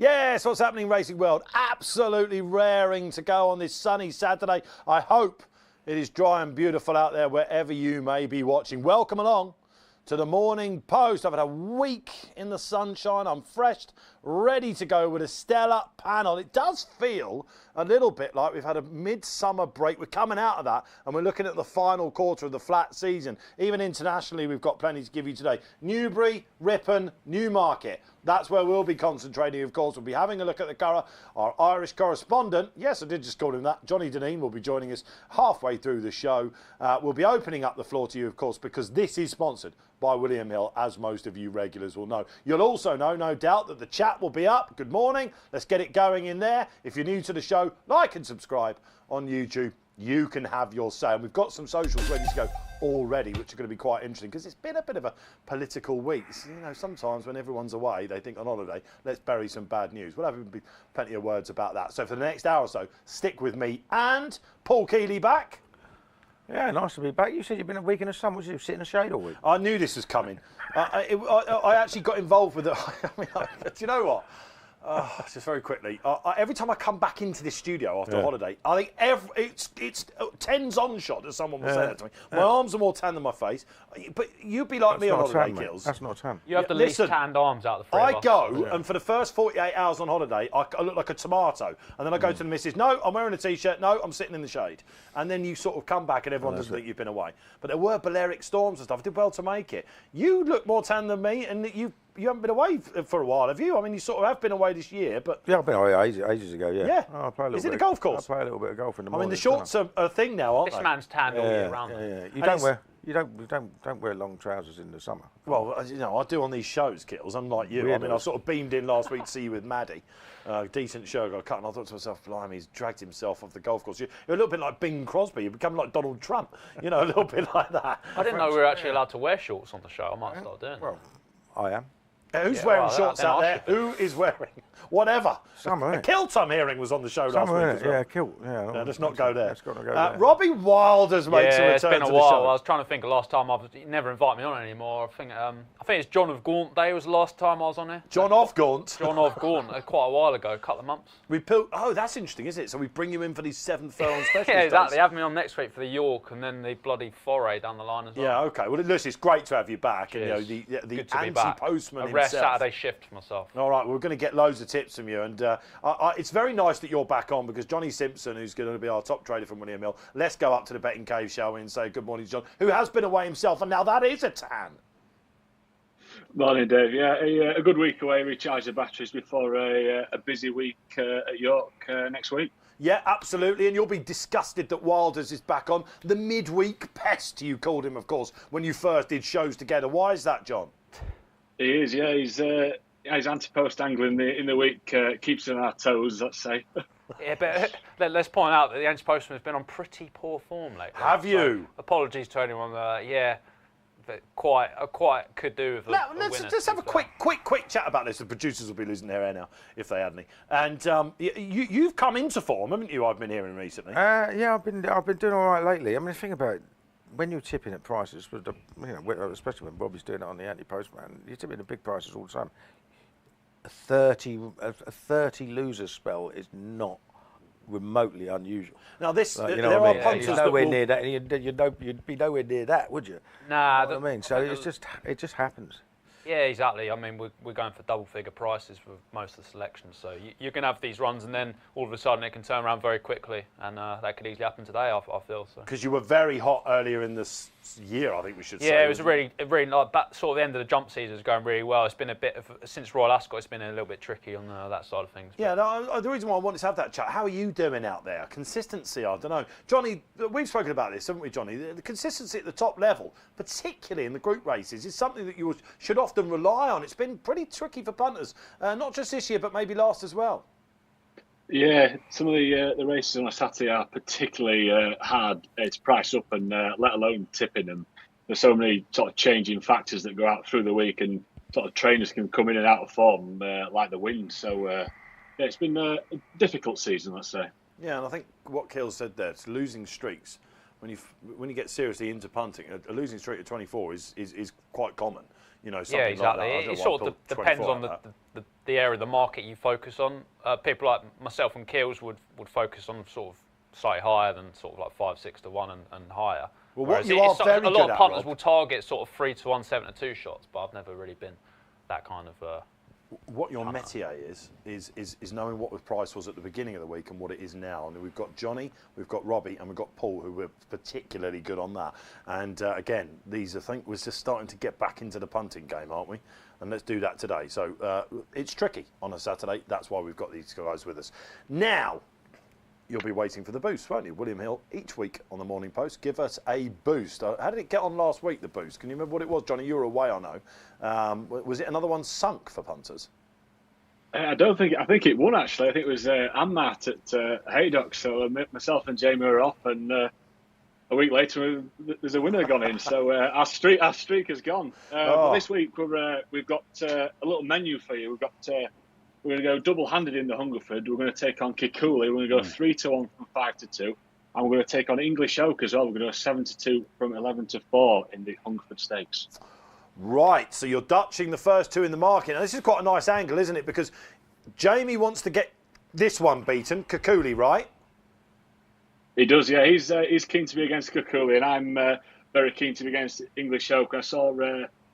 Yes, what's happening, Racing World? Absolutely raring to go on this sunny Saturday. I hope it is dry and beautiful out there wherever you may be watching. Welcome along to the Morning Post. I've had a week in the sunshine. I'm fresh, ready to go with a stellar panel. It does feel a little bit like we've had a midsummer break. We're coming out of that and we're looking at the final quarter of the flat season. Even internationally, we've got plenty to give you today. Newbury, Ripon, Newmarket. That's where we'll be concentrating, of course. We'll be having a look at the Curragh. Our Irish correspondent, yes, I did just call him that, Johnny Dineen, will be joining us halfway through the show. We'll be opening up the floor to you, of course, because this is sponsored by William Hill, as most of you regulars will know. You'll also know, no doubt, that the chat will be up. Good morning. Let's get it going in there. If you're new to the show, like and subscribe on YouTube. You can have your say. And we've got some socials ready to go already, which are going to be quite interesting because it's been a bit of a political week. You know, sometimes when everyone's away, they think on holiday, let's bury some bad news. We'll have plenty of words about that. So for the next hour or so, stick with me and Paul Kealy back. Yeah, nice to be back. You said you've been a week in the sun. Was you sit in the shade all week? I knew this was coming. I actually got involved with it. I mean, do you know what? Just very quickly, every time I come back into this studio after a holiday, I think it's tens on shot, as someone will say that to me. My arms are more tan than my face, but you'd be like me on holiday, Kills. That's not tan. You have the least tanned arms out of the three of us. I go, and for the first 48 hours on holiday, I look like a tomato, and then I go to the missus, no, I'm wearing a T-shirt, no, I'm sitting in the shade. And then you sort of come back and everyone doesn't think you've been away. But there were Balearic storms and stuff. I did well to make it. You look more tan than me, and you haven't been away for a while, have you? I mean, you sort of have been away this year, but... Yeah, I've been away ages ago, yeah. Yeah. Oh, I play a little Is it a golf course? I play a little bit of golf in the morning. I mean, the shorts are a thing now, aren't they? This man's tanned all year round. Yeah. You don't wear long trousers in the summer. Well, you know, I do on these shows, Kittles, unlike you. Weirdos. I mean, I sort of beamed in last week to see you with Maddie. Decent show got cut, and I thought to myself, blimey, he's dragged himself off the golf course. You're a little bit like Bing Crosby. You become like Donald Trump, you know, a little bit like that. I didn't know we were actually allowed to wear shorts on the show. I might start doing Well, I am. Who's wearing shorts out there? Who is wearing whatever? Summer, a kilt I'm hearing was on the show last week as well. Yeah, kilt. Yeah, no, let's not go there. Let's not go there. Robbie Wilders makes a return it's been a to while. the show. I was trying to think of last time. You never invite me on anymore. I think it's John of Gaunt Day was the last time I was on here. John of Gaunt. John of Gaunt, quite a while ago, a couple of months. Oh, that's interesting, isn't it? So we bring you in for these 7th furlong special. Yeah, exactly. Have me on next week for the York and then the bloody foray down the line as well. Yeah, okay. Well, listen, it's great to have you back. Cheers. And, you know, the A anti-postman rare himself. Saturday shift for myself. All right, we're going to get loads of tips from you. And it's very nice that you're back on because Johnny Simpson, who's going to be our top trader from William Hill, let's go up to the betting cave, shall we, and say good morning to John, who has been away himself. And now that is a tan. Morning, Dave. Yeah, a good week away, recharge the batteries before a busy week at York next week. Yeah, absolutely. And you'll be disgusted that Wilders is back on. The midweek pest, you called him, of course, when you first did shows together. Why is that, John? He is, yeah. He's anti-post angling in the week, keeps us on our toes, let's say. Yeah, but let's point out that the anti-postman has been on pretty poor form lately. Have you? So apologies to anyone. But quite could do with let's have a quick chat about this. The producers will be losing their hair now if they had any. And you've come into form, haven't you? I've been hearing recently. Yeah, I've been doing all right lately. I mean, think about it. When you're tipping at prices, especially when Bobby's doing it on the anti-postman, you're tipping at big prices all the time. A 30 loser spell is not remotely unusual. Now this, like, there are punters that nowhere will... near that. You'd be nowhere near that, would you? Nah, you know what I mean, so it just happens. Yeah, exactly. I mean, we're going for double-figure prices for most of the selections, so you can have these runs, and then all of a sudden it can turn around very quickly, and that could easily happen today. I feel so. Because you were very hot earlier in this year, I think we should say. Yeah, it was really like that. Sort of the end of the jump season is going really well. It's been a bit of since Royal Ascot. It's been a little bit tricky on that side of things. Yeah, no, the reason why I wanted to have that chat. How are you doing out there? Consistency, I don't know, Johnny. We've spoken about this, haven't we, Johnny? The consistency at the top level, particularly in the group races, is something that you should often rely on. It's been pretty tricky for punters, not just this year, but maybe last as well. Yeah, some of the races on a Saturday are particularly hard to price up and let alone tipping them. There's so many sort of changing factors that go out through the week, and sort of trainers can come in and out of form like the wind. So yeah, it's been a difficult season, let's say. Yeah, and I think what Kill said there, it's losing streaks. When you get seriously into punting, a losing streak at 24 is quite common. something yeah, exactly. like that. It sort of depends on the area of the market you focus on. People like myself and Keels would focus on sort of slightly higher than sort of like 5, 6 to 1 and higher. Well, what you are very good at, a lot of punters Rob, will target sort of 3 to 1, 7 to 2 shots, but I've never really been that kind of. What your métier is knowing what the price was at the beginning of the week and what it is now. And we've got Johnny, we've got Robbie, and we've got Paul, who were particularly good on that. And again, these I think we're just starting to get back into the punting game, aren't we? And let's do that today. So it's tricky on a Saturday. That's why we've got these guys with us. Now, you'll be waiting for the boost, won't you? William Hill, each week on the Morning Post, give us a boost. How did it get on last week, the boost? Can you remember what it was? Johnny, you were away, I know. Was it another one sunk for punters? I think it won, actually. I think it was Amat at Haydock. So myself and Jamie were off, and a week later there's a winner gone in. So our streak has gone. This week we've got a little menu for you. We're going to go double-handed in the Hungerford. We're going to take on Kealy. We're going to go 3 to 1 from 5 to 2. And we're going to take on English Oak as well. We're going to go 7 to 2 from 11 to 4 in the Hungerford Stakes. Right, so you're dutching the first 2 in the market. Now, this is quite a nice angle, isn't it? Because Jamie wants to get this one beaten, Kealy, right? He does, yeah. He's keen to be against Kealy, and I'm very keen to be against English Oak. I saw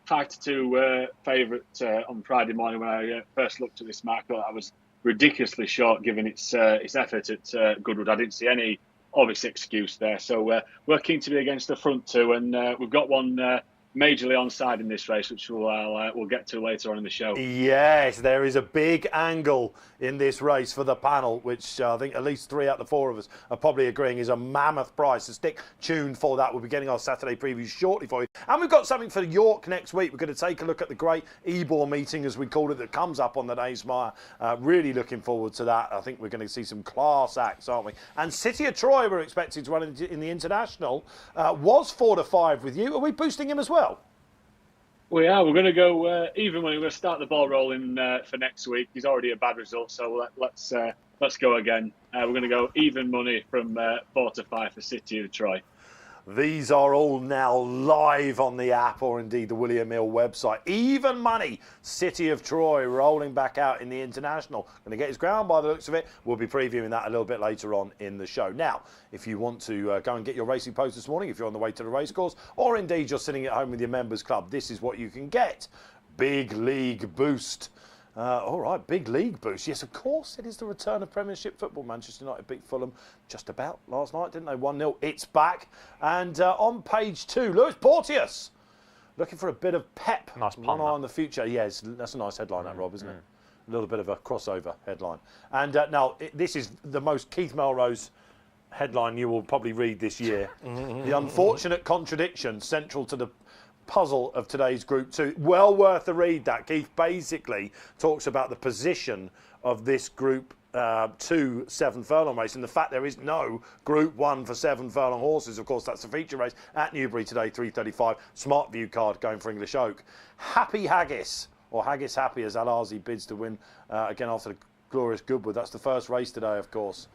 5 to 2 favourite on Friday morning when I first looked at this market. I was ridiculously short given its effort at Goodwood. I didn't see any obvious excuse there. So we're keen to be against the front 2, and we've got one majorly onside in this race, which we'll get to later on in the show. Yes, there is a big angle in this race for the panel, which I think at least 3 out of the 4 of us are probably agreeing is a mammoth price. So stick tuned for that. We'll be getting our Saturday previews shortly for you. And we've got something for York next week. We're going to take a look at the great Ebor meeting, as we called it, that comes up on the Naysmire. Really looking forward to that. I think we're going to see some class acts, aren't we? And City of Troy, we're expected to run in the International, was 4 to 5 with you. Are we boosting him as well? We are. We're going to go even money. We're going to start the ball rolling for next week. He's already a bad result, so let's go again. We're going to go even money from 4 to 5 for City of Troy. These are all now live on the app or indeed the William Hill website. Even money, City of Troy rolling back out in the International. Going to get his ground by the looks of it. We'll be previewing that a little bit later on in the show. Now, if you want to go and get your racing post this morning, if you're on the way to the racecourse, or indeed you're sitting at home with your members club, this is what you can get. Big League Boost. All right, big league boost. Yes, of course, it is the return of Premiership football. Manchester United beat Fulham just about last night, didn't they? 1-0. It's back. And on page 2, Lewis Porteous looking for a bit of pep. Nice pun. One eye on the future. Yes, that's a nice headline, that, Rob, isn't it? A little bit of a crossover headline. And now, this is the most Keith Melrose headline you will probably read this year. The unfortunate contradiction central to the puzzle of today's Group 2. Well worth a read, that. Keith basically talks about the position of this Group 2 7 furlong race and the fact there is no Group 1 for 7 furlong horses. Of course, that's the feature race at Newbury today, 3:35. Smart View card going for English Oak. Happy Haggis, or Haggis Happy, as Al-Azi bids to win again after the glorious Goodwood. That's the first race today, of course,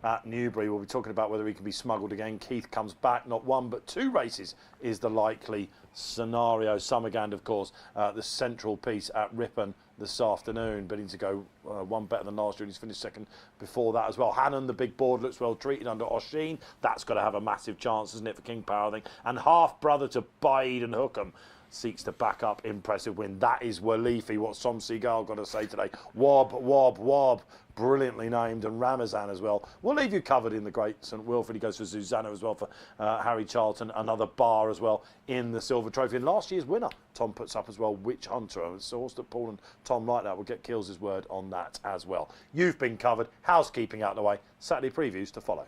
at Newbury. We'll be talking about whether he can be smuggled again. Keith comes back. Not 1 but 2 races is the likely scenario. Summergand, of course, the central piece at Ripon this afternoon, bidding to go 1 better than last year. He's finished second before that as well. Hannon, the big board, looks well treated under Oshin. That's got to have a massive chance, isn't it, for King Power, I think. And half brother to Bide and Hookham seeks to back up impressive win. That is Walifi. What's Tom Seagal got to say today? Wob, wob, wob. Brilliantly named, and Ramazan as well. We'll leave you covered in the great St Wilfrid. He goes for Susanna as well for Harry Charlton. Another bar as well in the Silver Trophy. And last year's winner, Tom puts up as well, Witch Hunter. It's a horse that Paul and Tom like that. We'll get Keels' word on that as well. You've been covered. Housekeeping out of the way. Saturday previews to follow.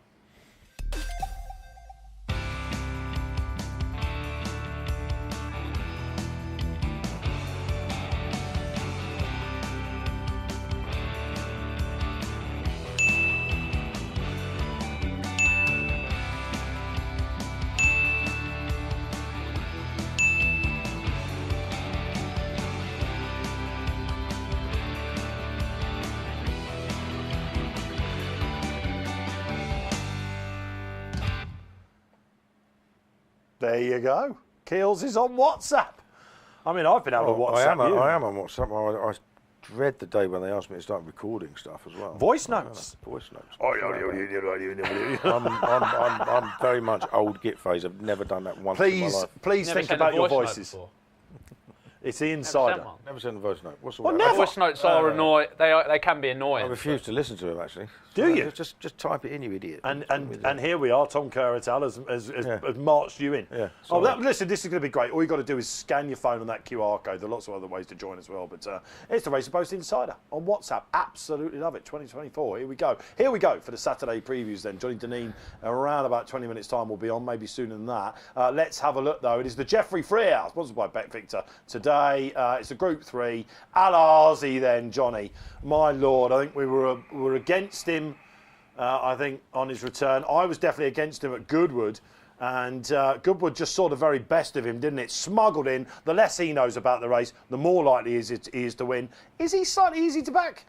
There you go. Keels is on WhatsApp. I mean, I've been able to WhatsApp I am on WhatsApp. I dread the day when they ask me to start recording stuff as well. Voice notes. Voice notes. I'm very much old git phase. I've never done that once in my life. Please think about your voices. It's the insider. Never sent a voice note. What's the Well, way? never. Voice notes are annoying. They can be annoying. I refuse to listen to them, actually. Do you? Just type it in, you idiot. And here we are. Tom Currital has marched you in. Yeah, listen, this is going to be great. All you've got to do is scan your phone on that QR code. There are lots of other ways to join as well. But it's the Racing Post Insider on WhatsApp. Absolutely love it. 2024. Here we go. Here we go for the Saturday previews then. Johnny Dineen, around about 20 minutes' time, will be on, maybe sooner than that. Let's have a look, though. It is the Jeffrey Freer, sponsored by Bet Victor today. It's a Group 3. Al-Azi then, Johnny. My Lord, I think we were against him, I think, on his return. I was definitely against him at Goodwood. And Goodwood just saw the very best of him, didn't it? Smuggled in. The less he knows about the race, the more likely he is to win. Is he slightly easy to back?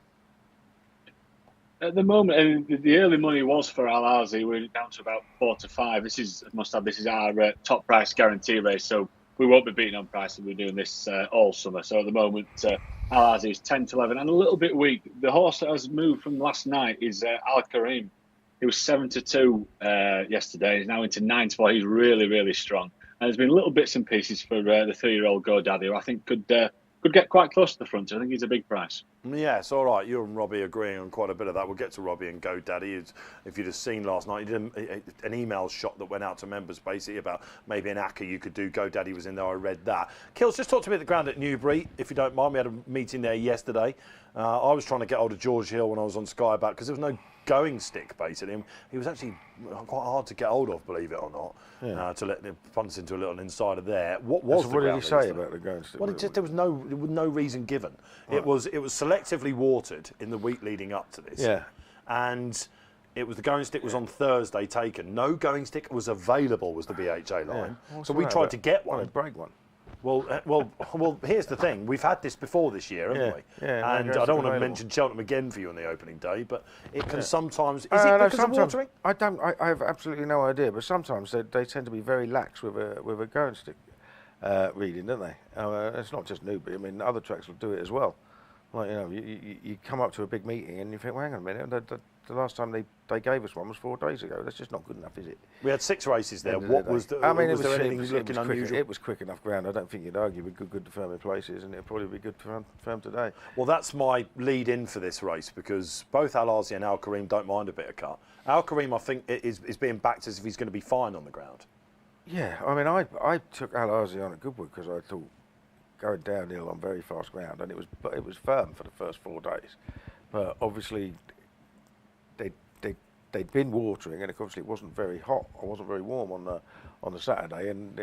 At the moment, the early money was for Al-Azi. We're down to about 4 to 5. This is our top price guarantee race. So we won't be beating on price. We're doing this all summer. So at the moment, Al-Azi is 10 to 11 and a little bit weak. The horse that has moved from last night is Al Karim. He was 7 to 2 yesterday. He's now into 9 to 4. He's really, really strong. And there's been little bits and pieces for the 3-year-old GoDaddy, who I think could get quite close to the front. I think he's a big price. Yes, all right. You and Robbie agreeing on quite a bit of that. We'll get to Robbie and GoDaddy. If you'd have seen last night, you did an email shot that went out to members basically about maybe an ACCA you could do. GoDaddy was in there. I read that. Kills, just talk to me at the ground at Newbury, if you don't mind. We had a meeting there yesterday. I was trying to get hold of George Hill when I was on Sky about because there was no going stick basically. He was actually quite hard to get hold of, believe it or not. Yeah. To let the punters into a little insider there. What did he say about the going stick? Well, there was no reason given. Right. It was selectively watered in the week leading up to this. Yeah. And it was the going stick was on Thursday taken. No going stick was available was the BHA line. Yeah. So we tried to get one. Break one. Well. Here's the thing. We've had this before this year, haven't we? Yeah. And I don't want to mention Cheltenham again for you on the opening day, but it can sometimes. Is it because of watering? I have absolutely no idea. But sometimes they tend to be very lax with a going stick reading, don't they? It's not just Newbury. I mean, other tracks will do it as well. Like you come up to a big meeting and you think, well, hang on a minute. The last time they gave us one was 4 days ago. That's just not good enough, is it? We had 6 races there. What was the? I mean, was there anything looking unusual? It was quick enough ground. I don't think you'd argue with good firm in places, and it'll probably be good firm today. Well, that's my lead in for this race because both Al-Azi and Al Karim don't mind a bit of cut. Al Karim, I think, is being backed as if he's going to be fine on the ground. Yeah, I mean, I took Al-Azi on at Goodwood because I thought going downhill on very fast ground, and it was firm for the first 4 days, but obviously they'd been watering, and obviously it wasn't very hot. I wasn't very warm on the Saturday, and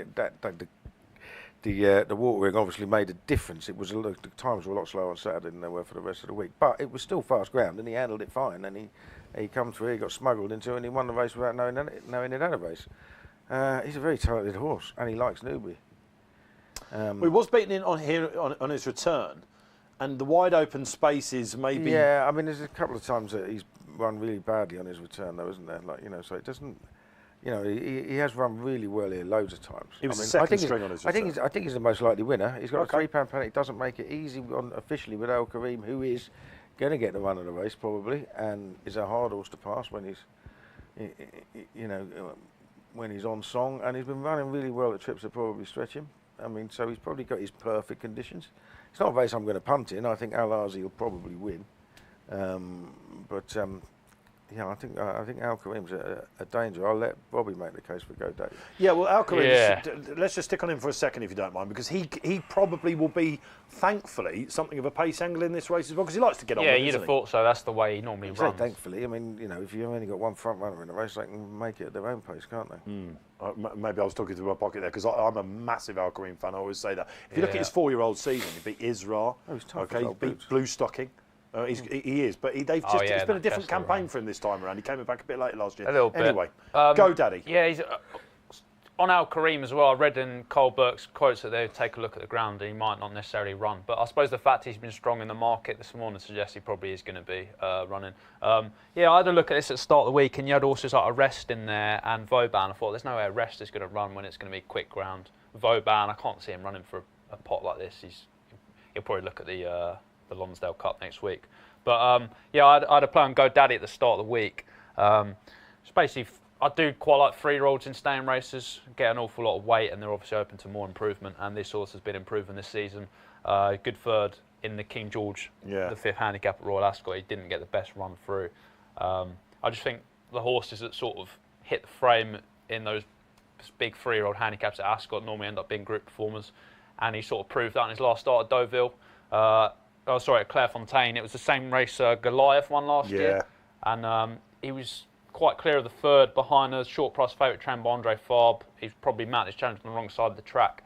the watering obviously made a difference. The times were a lot slower on Saturday than they were for the rest of the week, but it was still fast ground, and he handled it fine. And he come through, he got smuggled into it, and he won the race without knowing he'd had a race. He's a very talented horse, and he likes Newbury. He was beaten in on his return, and the wide open spaces maybe. Yeah, I mean, there's a couple of times that he's run really badly on his return, though, isn't there? So it doesn't. He has run really well here loads of times. He was second string on his return. I think he's the most likely winner. He's got a £3 penalty. Doesn't make it easy officially with Al Karim, who is going to get the run of the race probably, and is a hard horse to pass when he's on song, and he's been running really well at trips that probably stretch him. I mean, so he's probably got his perfect conditions. It's not a race I'm going to punt in. I think Al-Azi will probably win, I think Al Karim's a danger. I'll let Robbie make the case for GoDaddy. Yeah, well, Al Karim, let's just stick on him for a second if you don't mind, because he probably will be, thankfully, something of a pace angle in this race as well, because he likes to get on with it. Yeah, you'd have thought so. That's the way he normally runs. Thankfully, I mean, if you've only got one front runner in a race, they can make it at their own pace, can't they? Maybe I was talking to my pocket there, because I'm a massive Al Karim fan. I always say that. If you look at his 4-year-old season, he beat Isra. He's tough. He beat Blue Stocking. He is, but it's been a different campaign for him this time around. He came back a bit later last year. A little bit. Anyway, GoDaddy. Yeah, he's on Al Karim as well. I read in Cole Burke's quotes that they would take a look at the ground and he might not necessarily run. But I suppose the fact he's been strong in the market this morning suggests he probably is going to be running. I had a look at this at the start of the week, and you had horses like Arrest in there and Vauban. I thought there's no way Arrest is going to run when it's going to be quick ground. Vauban, I can't see him running for a pot like this, he'll probably look at the Lonsdale Cup next week. But yeah, I had a play on Go Daddy at the start of the week. It's basically, I do quite like 3-year-olds in staying races, get an awful lot of weight, and they're obviously open to more improvement. And this horse has been improving this season. Good third in the King George, the 5th handicap at Royal Ascot. He didn't get the best run through. I just think the horses that sort of hit the frame in those big 3-year-old handicaps at Ascot normally end up being group performers. And he sort of proved that in his last start at Deauville. At Clairefontaine. It was the same race Goliath won last year. And he was quite clear of the third behind a short price favourite, Trambondre Farb. He's probably mounted his challenge on the wrong side of the track.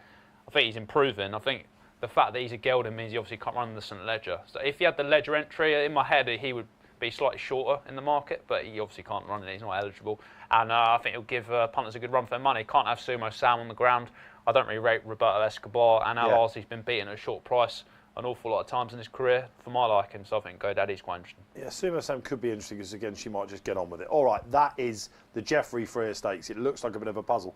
I think he's improving. I think the fact that he's a gelding means he obviously can't run the St Ledger. So if he had the Ledger entry, in my head he would be slightly shorter in the market, but he obviously can't run it, he's not eligible. And I think he'll give punters a good run for their money. Can't have Sumo Sam on the ground. I don't really rate Roberto Escobar, and Al-Azi's been beaten at a short price an awful lot of times in his career for my liking, so I think Go Daddy's quite interesting. Yeah, Sumo Sam could be interesting because, again, she might just get on with it. All right, that is the Jeffrey Freer Stakes. It looks like a bit of a puzzle.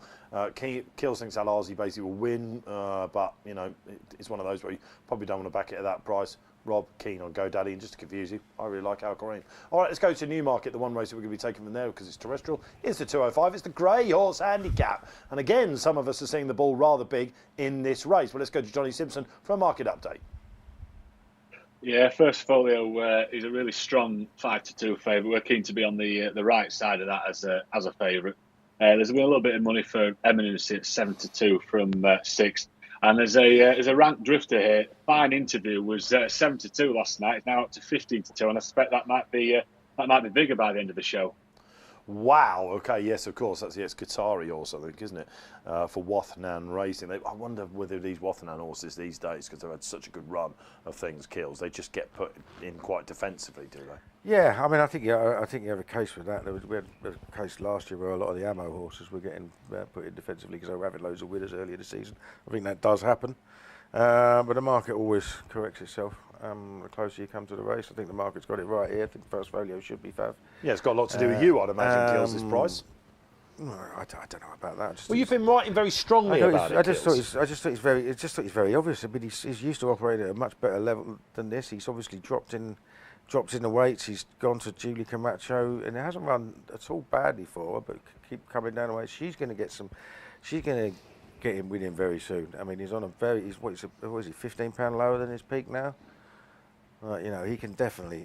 Kills thinks Al-Azi basically will win, but, you know, it's one of those where you probably don't want to back it at that price. Rob, keen on Go Daddy, and just to confuse you, I really like Al Kareem. All right, let's go to Newmarket. The one race that we're going to be taking from there because it's terrestrial is the 205. It's the Grey Horse Handicap. And again, some of us are seeing the ball rather big in this race. Well, let's go to Johnny Simpson for a market update. Yeah, First Folio is a really strong 5-2 favourite. We're keen to be on the right side of that as a favourite. There's been a little bit of money for Eminency at 7-2 from 6th. And there's a ranked drifter here. Fine Interview was 7-2 last night. It's now up to 15-2, and I suspect that might be bigger by the end of the show. Wow. Okay. Yes, of course. That's Qatari horse, I think, isn't it? For Wathnan Racing. I wonder whether these Wathnan horses these days, because they've had such a good run of things, Kills, they just get put in quite defensively, do they? Yeah. I mean, I think you have a case with that. We had a case last year where a lot of the ammo horses were getting put in defensively because they were having loads of winners earlier this season. I think that does happen, but the market always corrects itself. The closer you come to the race, I think the market's got it right here. I think First Folio should be fav. Yeah, it's got a lot to do with you, I'd imagine, Kills, this price. I don't know about that. Well, you've been writing very strongly about it. I just thought it's very obvious. I mean, he's used to operate at a much better level than this. He's obviously dropped in the weights. He's gone to Julie Camacho, and it hasn't run at all badly for her, but keep coming down the weight. She's going to get him winning very soon. I mean, he's on what is he, £15 lower than his peak now? You know, he can definitely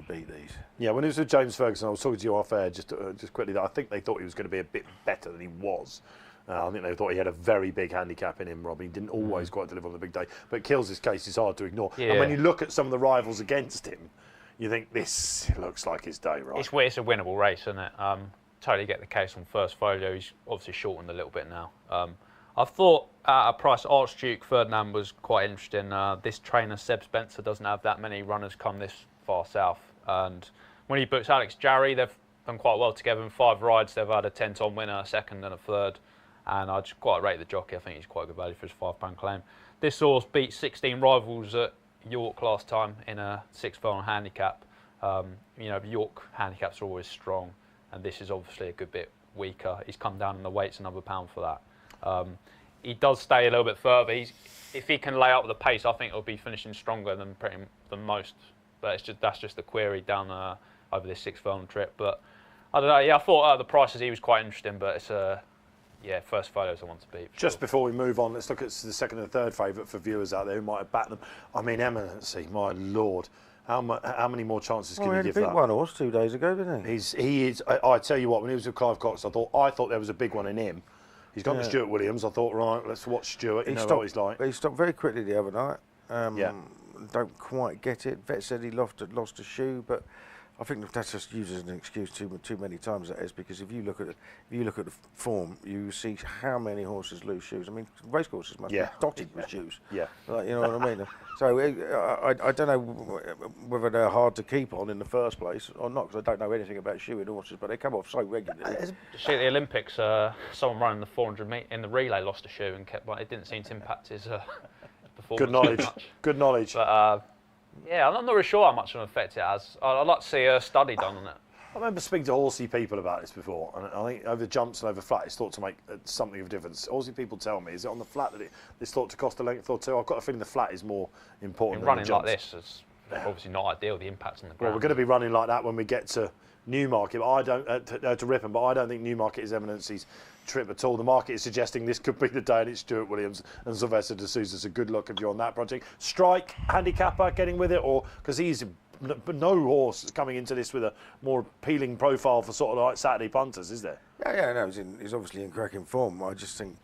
beat these. Yeah, when it was with James Ferguson, I was talking to you off air just quickly that I think they thought he was going to be a bit better than he was. I think they thought he had a very big handicap in him, Rob. He didn't always quite deliver on the big day. But Kills' case is hard to ignore. Yeah. And when you look at some of the rivals against him, you think this looks like his day, right? It's a winnable race, isn't it? Totally get the case on First Folio. He's obviously shortened a little bit now. I thought at a price Archduke Ferdinand was quite interesting. This trainer, Seb Spencer, doesn't have that many runners come this far south. And when he books Alex Jarry, they've done quite well together. In 5 rides, they've had a 10-ton winner, a second and a third. And I just quite rate the jockey. I think he's quite good value for his £5 claim. This horse beat 16 rivals at York last time in a 6-furlong handicap. You know, York handicaps are always strong. And this is obviously a good bit weaker. He's come down in the weights another pound for that. He does stay a little bit further. If he can lay up the pace, I think he'll be finishing stronger than most. But that's just the query down over this 6-furlong trip. But I don't know. Yeah, I thought the prices he was quite interesting, but it's First Folio's I want to beat. Just before we move on, let's look at the second and third favourite for viewers out there who might have backed them. I mean, Eminency, my lord. How many more chances can you give that? He beat one horse 2 days ago, didn't he? He is. I tell you what, when he was with Clive Cox, I thought there was a big one in him. He's gone to Stuart Williams. I thought, right, let's watch Stuart. You know what he's like. He stopped very quickly the other night. Don't quite get it. Vet said he lost a shoe, but I think that's just used as an excuse too many times. That is because if you look at the form, you see how many horses lose shoes. I mean, race courses must be dotted with shoes. Yeah, like, you know what I mean. So I don't know whether they're hard to keep on in the first place or not, because I don't know anything about shoeing horses, but they come off so regularly. See, at the Olympics, someone running the 400 metre in the relay lost a shoe and kept. It didn't seem to impact his performance. Good knowledge. Too much. Good knowledge. But yeah, I'm not really sure how much of an effect it has. I'd like to see a study done on it. I remember speaking to horsey people about this before, and I think over jumps and over flat, it's thought to make something of a difference. Horsey people tell me, is it on the flat that it's thought to cost a length or two? I've got a feeling the flat is more important than running the jumps. like this is obviously not ideal, the impact on the ground. Well, we're going to be running like that when we get to Newmarket, but I don't to Ripon, but I don't think Newmarket is Eminence's trip at all. The market is suggesting this could be the day, and it's Stuart Williams and Sylvester de Sousa's a good look if you're on that project. Strike, handicapper, getting with it, or because he's no horse coming into this with a more appealing profile for sort of like Saturday punters, is there? Yeah, no, he's obviously in cracking form. I just think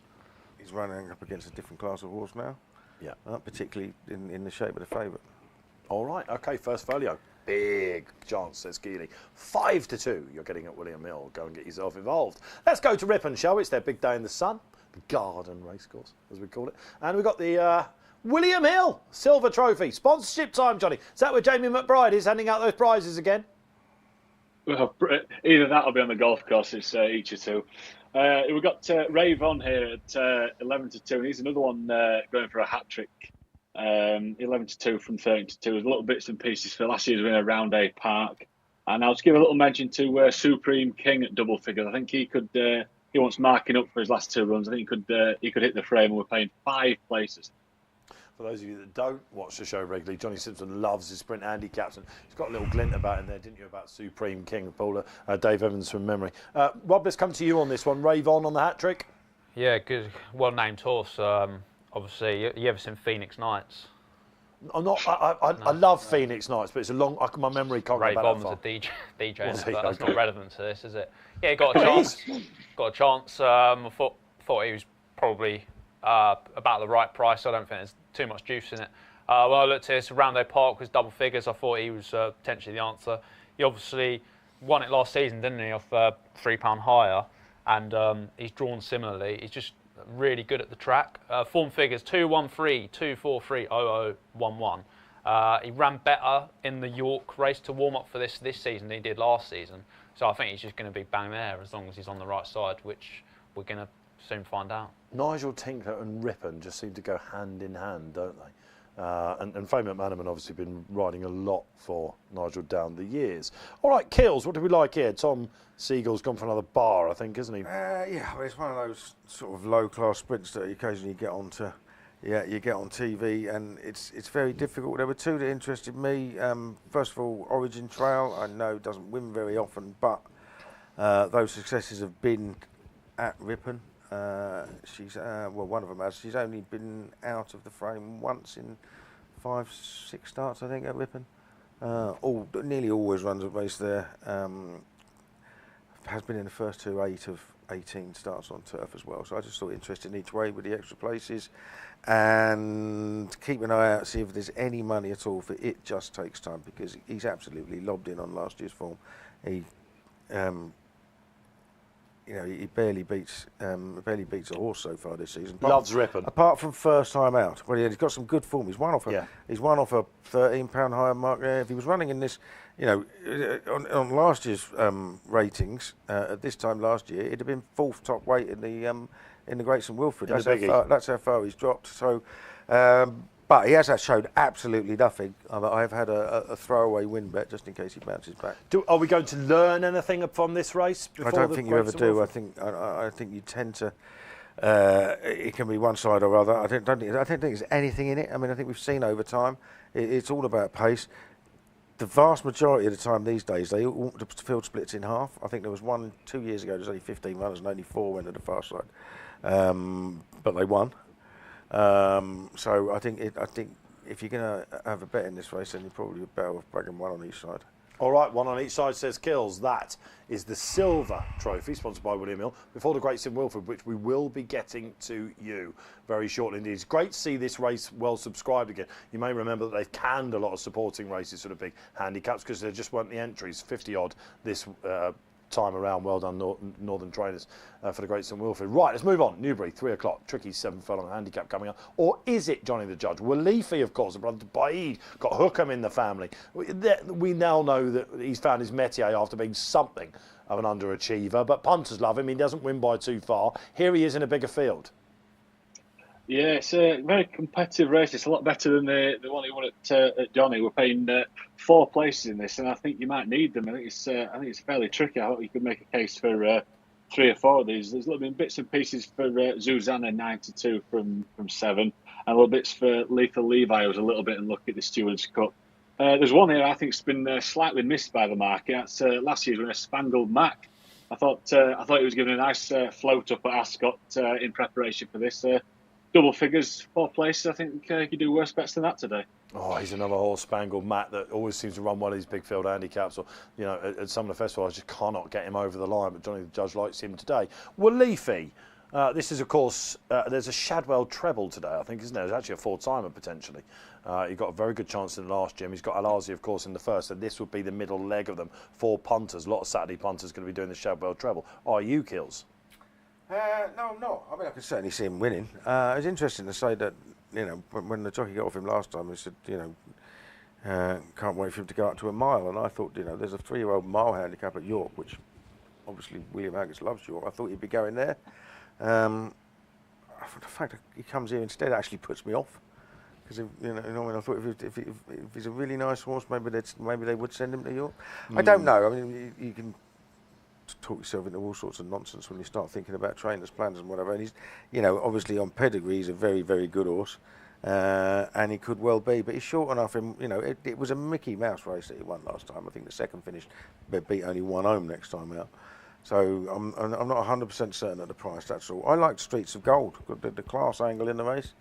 he's running up against a different class of horse now. Yeah. Particularly in the shape of the favourite. All right, okay, first folio. Big chance, says Kealy. 5-2, you're getting at William Hill. Go and get yourself involved. Let's go to Ripon, shall we? It's their big day in the sun. The Garden Racecourse, as we call it. And we've got the William Hill Silver Trophy. Sponsorship time, Johnny. Is that where Jamie McBride is handing out those prizes again? Well, either that or be on the golf course. It's each or two. We've got Ripon here at 11-2. And he's another one going for a hat-trick. 11-2 from 13-2. There's little bits and pieces for last year's winner, Round A Park. And I'll just give a little mention to Supreme King at double figures. I think he could. He wants marking up for his last two runs. I think he could hit the frame. And we're paying 5 places. For those of you that don't watch the show regularly, Johnny Simpson loves his sprint handicaps, and he's got a little glint about him there, didn't you, about Supreme King, Paula, Dave Evans from memory. Rob, let's come to you on this one. Ripon on the hat trick. Yeah, good, well-named horse. Obviously, you ever seen Phoenix Nights? I'm not. I love Phoenix Nights, but it's a long. My memory can't go back that far. Was a DJ, Was but he? that's Okay. not relevant to this, is it? Yeah, he got a chance. Got a chance. I thought he was probably about the right price. I don't think there's too much juice in it. When I looked at this, Round Park was double figures. I thought he was potentially the answer. He obviously won it last season, didn't he, off £3 higher, and he's drawn similarly. He's just really good at the track. Form figures 2-1-3, 2-4-3, 0-0-1-1. He ran better in the York race to warm up for this season than he did last season. So I think he's just going to be bang there as long as he's on the right side, which we're going to soon find out. Nigel Tinkler and Ripon just seem to go hand in hand, don't they? And Faye McManaman obviously been riding a lot for Nigel down the years. All right, Kills, what do we like here? Tom Siegel's gone for another bar, I think, isn't he? Yeah, well, it's one of those sort of low-class sprints that you occasionally get onto. Yeah, you get on TV, and it's very difficult. There were two that interested me. First of all, Origin Trail. I know doesn't win very often, but those successes have been at Ripon. She's one of them has. She's only been out of the frame once in 5-6 starts, I think, at Ripon. Nearly always runs a race there. Has been in the first 8 of 18 starts on turf as well. So I just thought interesting each way with the extra places, and keep an eye out, see if there's any money at all for It Just Takes Time, because he's absolutely lobbed in on last year's form. He he barely beats a horse so far this season. Loves Ripon. Apart from first time out. Well, he's got some good form. He's won off a £13 higher mark there. If he was running in this, on last year's ratings at this time last year, it'd have been 4th top weight in the Great St Wilfrid. That's how far he's dropped. So. But he has showed absolutely nothing. I've had a throwaway win bet just in case he bounces back. Are we going to learn anything from this race? I don't think you ever do. I think you tend to. It can be one side or other. I don't think there's anything in it. I mean, I think we've seen over time. It's all about pace. The vast majority of the time these days, the field splits in half. I think there was 2 years ago. There's only 15 runners and only 4 went to the far side, but they won. So I think if you're going to have a bet in this race, then you're probably better off bagging one on each side. All right, one on each side, says Kills. That is the Silver Trophy, sponsored by William Hill, before the Great St Wilfrid, which we will be getting to you very shortly indeed. It's great to see this race well subscribed again. You may remember that they've canned a lot of supporting races, sort of big handicaps, because there just weren't the entries, 50-odd this time around. Well done, Northern Trainers, for the Great St Wilfrid. Right, let's move on. Newbury, 3 o'clock. Tricky 7 furlong handicap coming up. Or is it Johnny the Judge? Walifi, of course, the brother to Baid, got Hookham in the family. We now know that he's found his métier after being something of an underachiever, but punters love him. He doesn't win by too far. Here he is in a bigger field. Yeah, it's a very competitive race. It's a lot better than the one he won at Johnny. We're paying 4 places in this, and I think you might need them. I think it's fairly tricky. I hope you could make a case for 3 or 4 of these. There's little bit bits and pieces for Susanna 92 from 7, and little bits for Lethal Levi, who was a little bit unlucky at the Stewards Cup. There's one here I think's been slightly missed by the market. That's last year's winner, Spangled Mac. I thought he was given a nice float up at Ascot in preparation for this. Double figures, 4 places. I think you could do worse bets than that today. Oh, he's another horse, Spangled Matt, that always seems to run one of these big field handicaps. Or, at some of the festivals, I just cannot get him over the line. But Johnny the Judge likes him today. Waleefi. This is, of course, there's a Shadwell treble today, I think, isn't there? There's actually a 4-timer potentially. He got a very good chance in the last gym. He's got Alazi, of course, in the first, and this would be the middle leg of them. 4 punters, a lot of Saturday punters going to be doing the Shadwell treble. Are you, Kills? No, I'm not. I mean, I can certainly see him winning. It's interesting to say that, when the jockey got off him last time, he said, can't wait for him to go up to a mile. And I thought, there's a 3-year-old mile handicap at York, which obviously William Angus loves York. I thought he'd be going there. The fact that he comes here instead actually puts me off. Because I thought if he's a really nice horse, maybe they would send him to York. I don't know. I mean, you can talk yourself into all sorts of nonsense when you start thinking about trainers' plans and whatever. And he's, obviously on pedigree, he's a very, very good horse, and he could well be. But he's short enough. It was a Mickey Mouse race that he won last time. I think the second finished, beat only 1 home next time out. So I'm not 100% certain of the price. That's all. I liked Streets of Gold. Got the class angle in the race.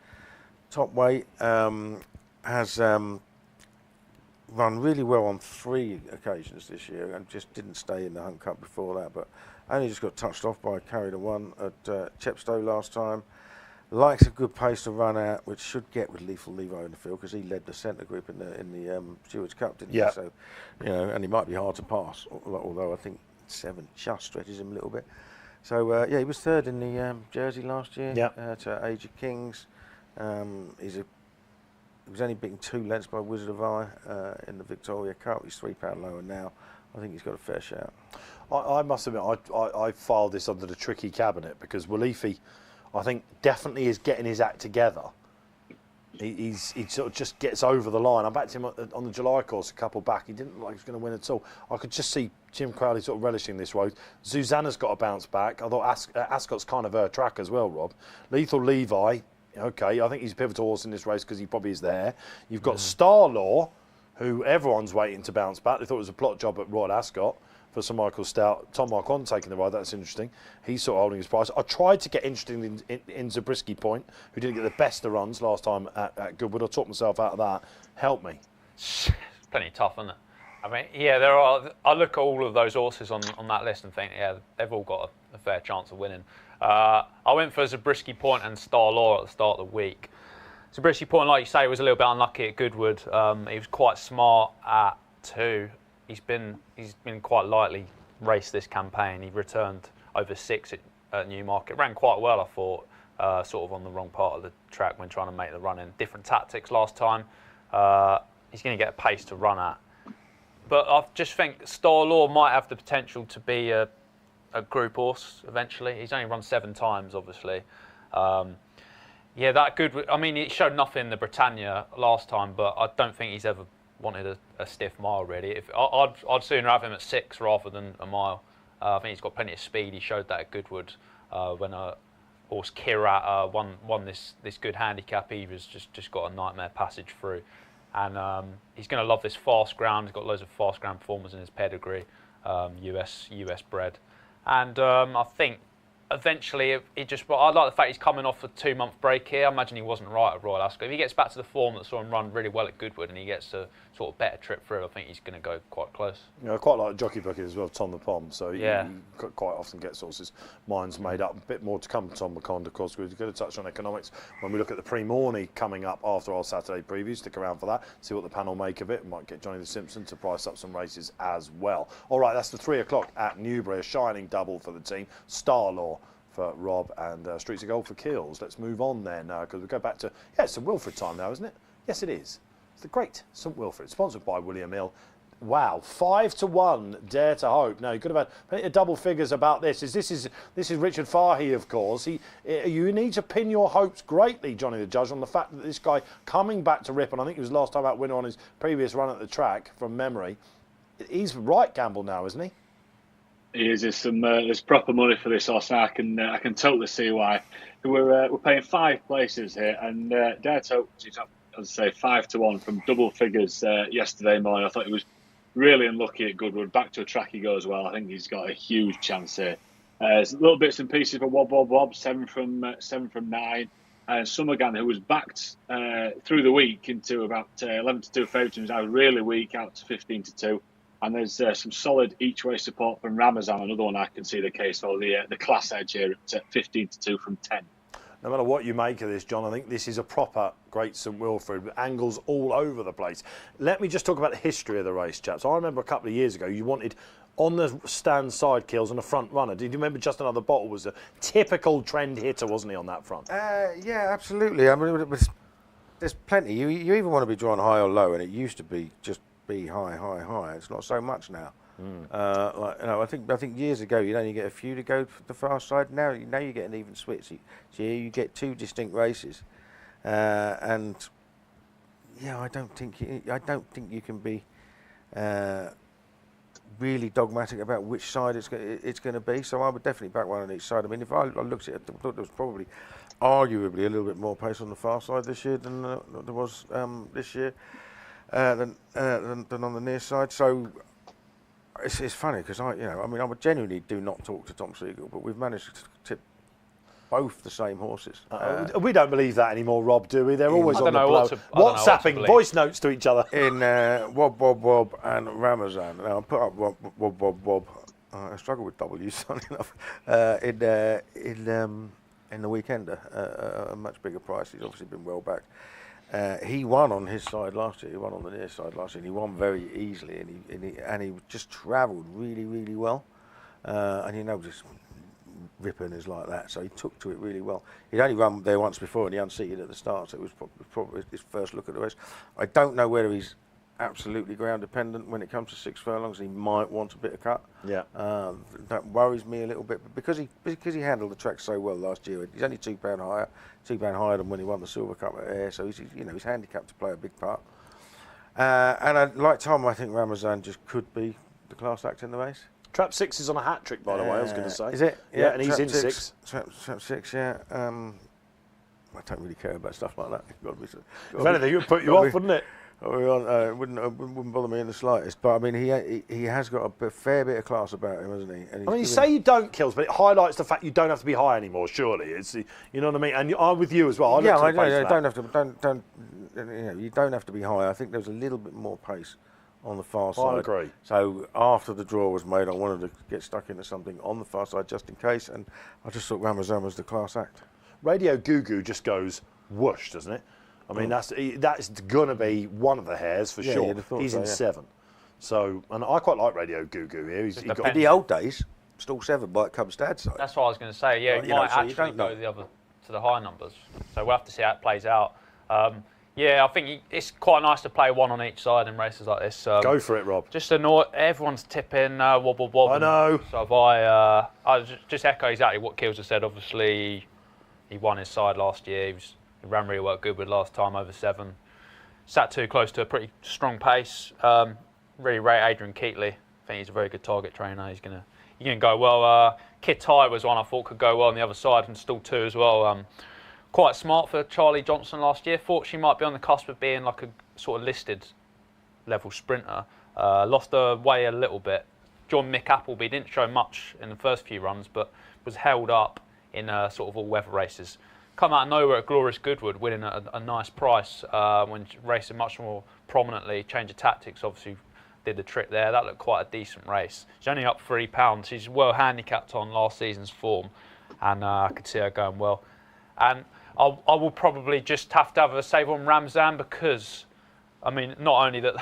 Top weight has. Run really well on 3 occasions this year and just didn't stay in the Hunt Cup before that, but only just got touched off by Carry the One at Chepstow last time. Likes a good pace to run out, which should get with Lethal Levi in the field because he led the centre group in the Stewards Cup, didn't he? So, and he might be hard to pass, although I think 7 just stretches him a little bit. So he was 3rd in the Jersey last year to Age of Kings. He was only beaten 2 lengths by Wizard of Eye in the Victoria Cup. He's £3 lower now. I think he's got a fair shout. I must admit, I filed this under the tricky cabinet because Waleefi, I think, definitely is getting his act together. He sort of just gets over the line. I backed him on the July course a couple back. He didn't look like he was going to win at all. I could just see Jim Crowley sort of relishing this road. Susanna's got a bounce back. I thought Ascot's kind of her track as well, Rob. Lethal Levi. Okay, I think he's a pivotal horse in this race because he probably is there. You've got Star Law, who everyone's waiting to bounce back. They thought it was a plot job at Royal Ascot for Sir Michael Stout. Tom Marquand taking the ride, that's interesting. He's sort of holding his price. I tried to get interested in Zabriskie Point, who didn't get the best of runs last time at Goodwood. I talked myself out of that. Help me. It's plenty tough, isn't it? I mean, there are. I look at all of those horses on that list and think, they've all got a fair chance of winning. I went for Zabriskie Point and Star Law at the start of the week. Zabriskie Point, like you say, was a little bit unlucky at Goodwood. He was quite smart at 2. He's been quite lightly raced this campaign. He returned over 6 at Newmarket. Ran quite well, I thought, sort of on the wrong part of the track when trying to make the run in. Different tactics last time. He's going to get a pace to run at. But I just think Star Law might have the potential to be a group horse eventually. He's only run 7 times, obviously. That good. I mean, he showed nothing in the Britannia last time, but I don't think he's ever wanted a stiff mile really. I'd sooner have him at 6 rather than a mile. I think he's got plenty of speed. He showed that at Goodwood when a horse Kirat won this good handicap. He was just got a nightmare passage through, and he's going to love this fast ground. He's got loads of fast ground performers in his pedigree, US bred. And I think eventually I like the fact he's coming off a 2-month break here. I imagine he wasn't right at Royal Ascot. If he gets back to the form that saw him run really well at Goodwood and he gets a sort of better trip through, I think he's going to go quite close. I quite like jockey booking as well, Tom the Pom. So he quite often gets horses' minds made up. A bit more to come, Tom McCond, of course. We're going to touch on economics when we look at the pre-morning coming up after our Saturday preview. Stick around for that, see what the panel make of it. We might get Johnny the Simpson to price up some races as well. All right, that's the 3 o'clock at Newbury, a shining double for the team. Star Law for Rob and Streets of Gold for Kills. Let's move on then, because we go back to, it's St Wilfrid time now, isn't it? Yes, it is. It's the great St Wilfrid, sponsored by William Hill. Wow, 5-1. Dare to hope. No, you could have had plenty of double figures about this. This is Richard Fahey, of course. You need to pin your hopes greatly, Johnny the Judge, on the fact that this guy coming back to Ripon, I think he was last time out winner on his previous run at the track from memory. He's right, Gamble, now, isn't he? He is. There's proper money for this horse. I can totally see why. We're paying 5 places here, and dare to hope, as I say, 5-1 from double figures yesterday morning. I thought he was really unlucky at Goodwood. Back to a track he goes well. I think he's got a huge chance here. There's little bits and pieces for Wob, 7 from 9. And Summergan, who was backed through the week into about 11-2 favourites, was out really weak, out to 15-2. And there's some solid each-way support from Ramazan, another one I can see the case for, the class edge here at 15-2 from 10. No matter what you make of this, John, I think this is a proper Great St Wilfrid with angles all over the place. Let me just talk about the history of the race, chaps. I remember a couple of years ago you wanted on the stand side kills and a front runner. Did you remember Just Another Bottle was a typical trend hitter, wasn't he, on that front? Yeah, absolutely. I mean, there's plenty. You even want to be drawn high or low, and it used to be just be high. It's not so much now. I think years ago you'd only get a few to go for the far side. Now you get an even split. So you get 2 distinct races, and yeah, I don't think you can be really dogmatic about which side it's going to be. So I would definitely back one on each side. I mean, if I looked at it, I thought there was probably arguably a little bit more pace on the far side this year than there was this year than on the near side. So. It's funny because I would genuinely do not talk to Tom Siegel, but we've managed to tip both the same horses. We don't believe that anymore, Rob, do we? They're always on the blow. WhatsApping voice notes to each other. In Wob and Ramazan. Now I put up Wob. I struggle with W's, funny enough. In the Weekender, a much bigger price. He's obviously been well backed. He won on his side last year. He won on the near side last year. And he won very easily, and he just travelled really, really well. And just Ripon is like that, so he took to it really well. He'd only run there once before, and he unseated at the start, so it was probably his first look at the race. I don't know whether he's absolutely ground dependent when it comes to 6 furlongs. He might want a bit of cut. Yeah. That worries me a little bit, but because he handled the track so well last year, he's only £2 higher than when he won the Silver Cup at Ayr, so he's handicapped to play a big part. And like Tom, I think Ramazan just could be the class act in the race. Trap 6 is on a hat trick, by the way. I was going to say. Is it? Yeah, and he's in 6. Trap 6, yeah. I don't really care about stuff like that. If anything, it would put you off, wouldn't it? It wouldn't bother me in the slightest. But I mean, he has got a fair bit of class about him, hasn't he? And you say you don't kills, but it highlights the fact you don't have to be high anymore. Surely, you know what I mean. And I'm with you as well. I don't have to. You don't have to be high. I think there's a little bit more pace on the far side. I agree. So after the draw was made, I wanted to get stuck into something on the far side just in case, and I just thought Ramazan was the class act. Radio Goo Goo just goes whoosh, doesn't it? I mean, that's going to be one of the hairs for sure. He's in 7. So, and I quite like Radio Goo Goo here. In the old days, stall 7 might come dad side. That's what I was going to say. Yeah, he might actually go the other to the high numbers. So we'll have to see how it plays out. Yeah, I think it's quite nice to play one on each side in races like this. Go for it, Rob. Just everyone's tipping wob. I know. So if I just echo exactly what Keels has said. Obviously, he won his side last year. He ran really well at Goodwood last time, over 7. Sat too close to a pretty strong pace. Really rate Adrian Keatley. I think he's a very good target trainer. He's gonna go well. Kid Ty was one I thought could go well on the other side, and stall 2 as well. Quite smart for Charlie Johnson last year. Thought she might be on the cusp of being like a sort of listed level sprinter. Lost her way a little bit. John Mick Appleby didn't show much in the first few runs, but was held up in sort of all-weather races. Come out of nowhere at Glorious Goodwood, winning a nice price when racing much more prominently. Change of tactics obviously did the trick there. That looked quite a decent race. She's only up £3. She's well handicapped on last season's form, and I could see her going well. And I will probably just have to have a save on Ramazan because, I mean, not only that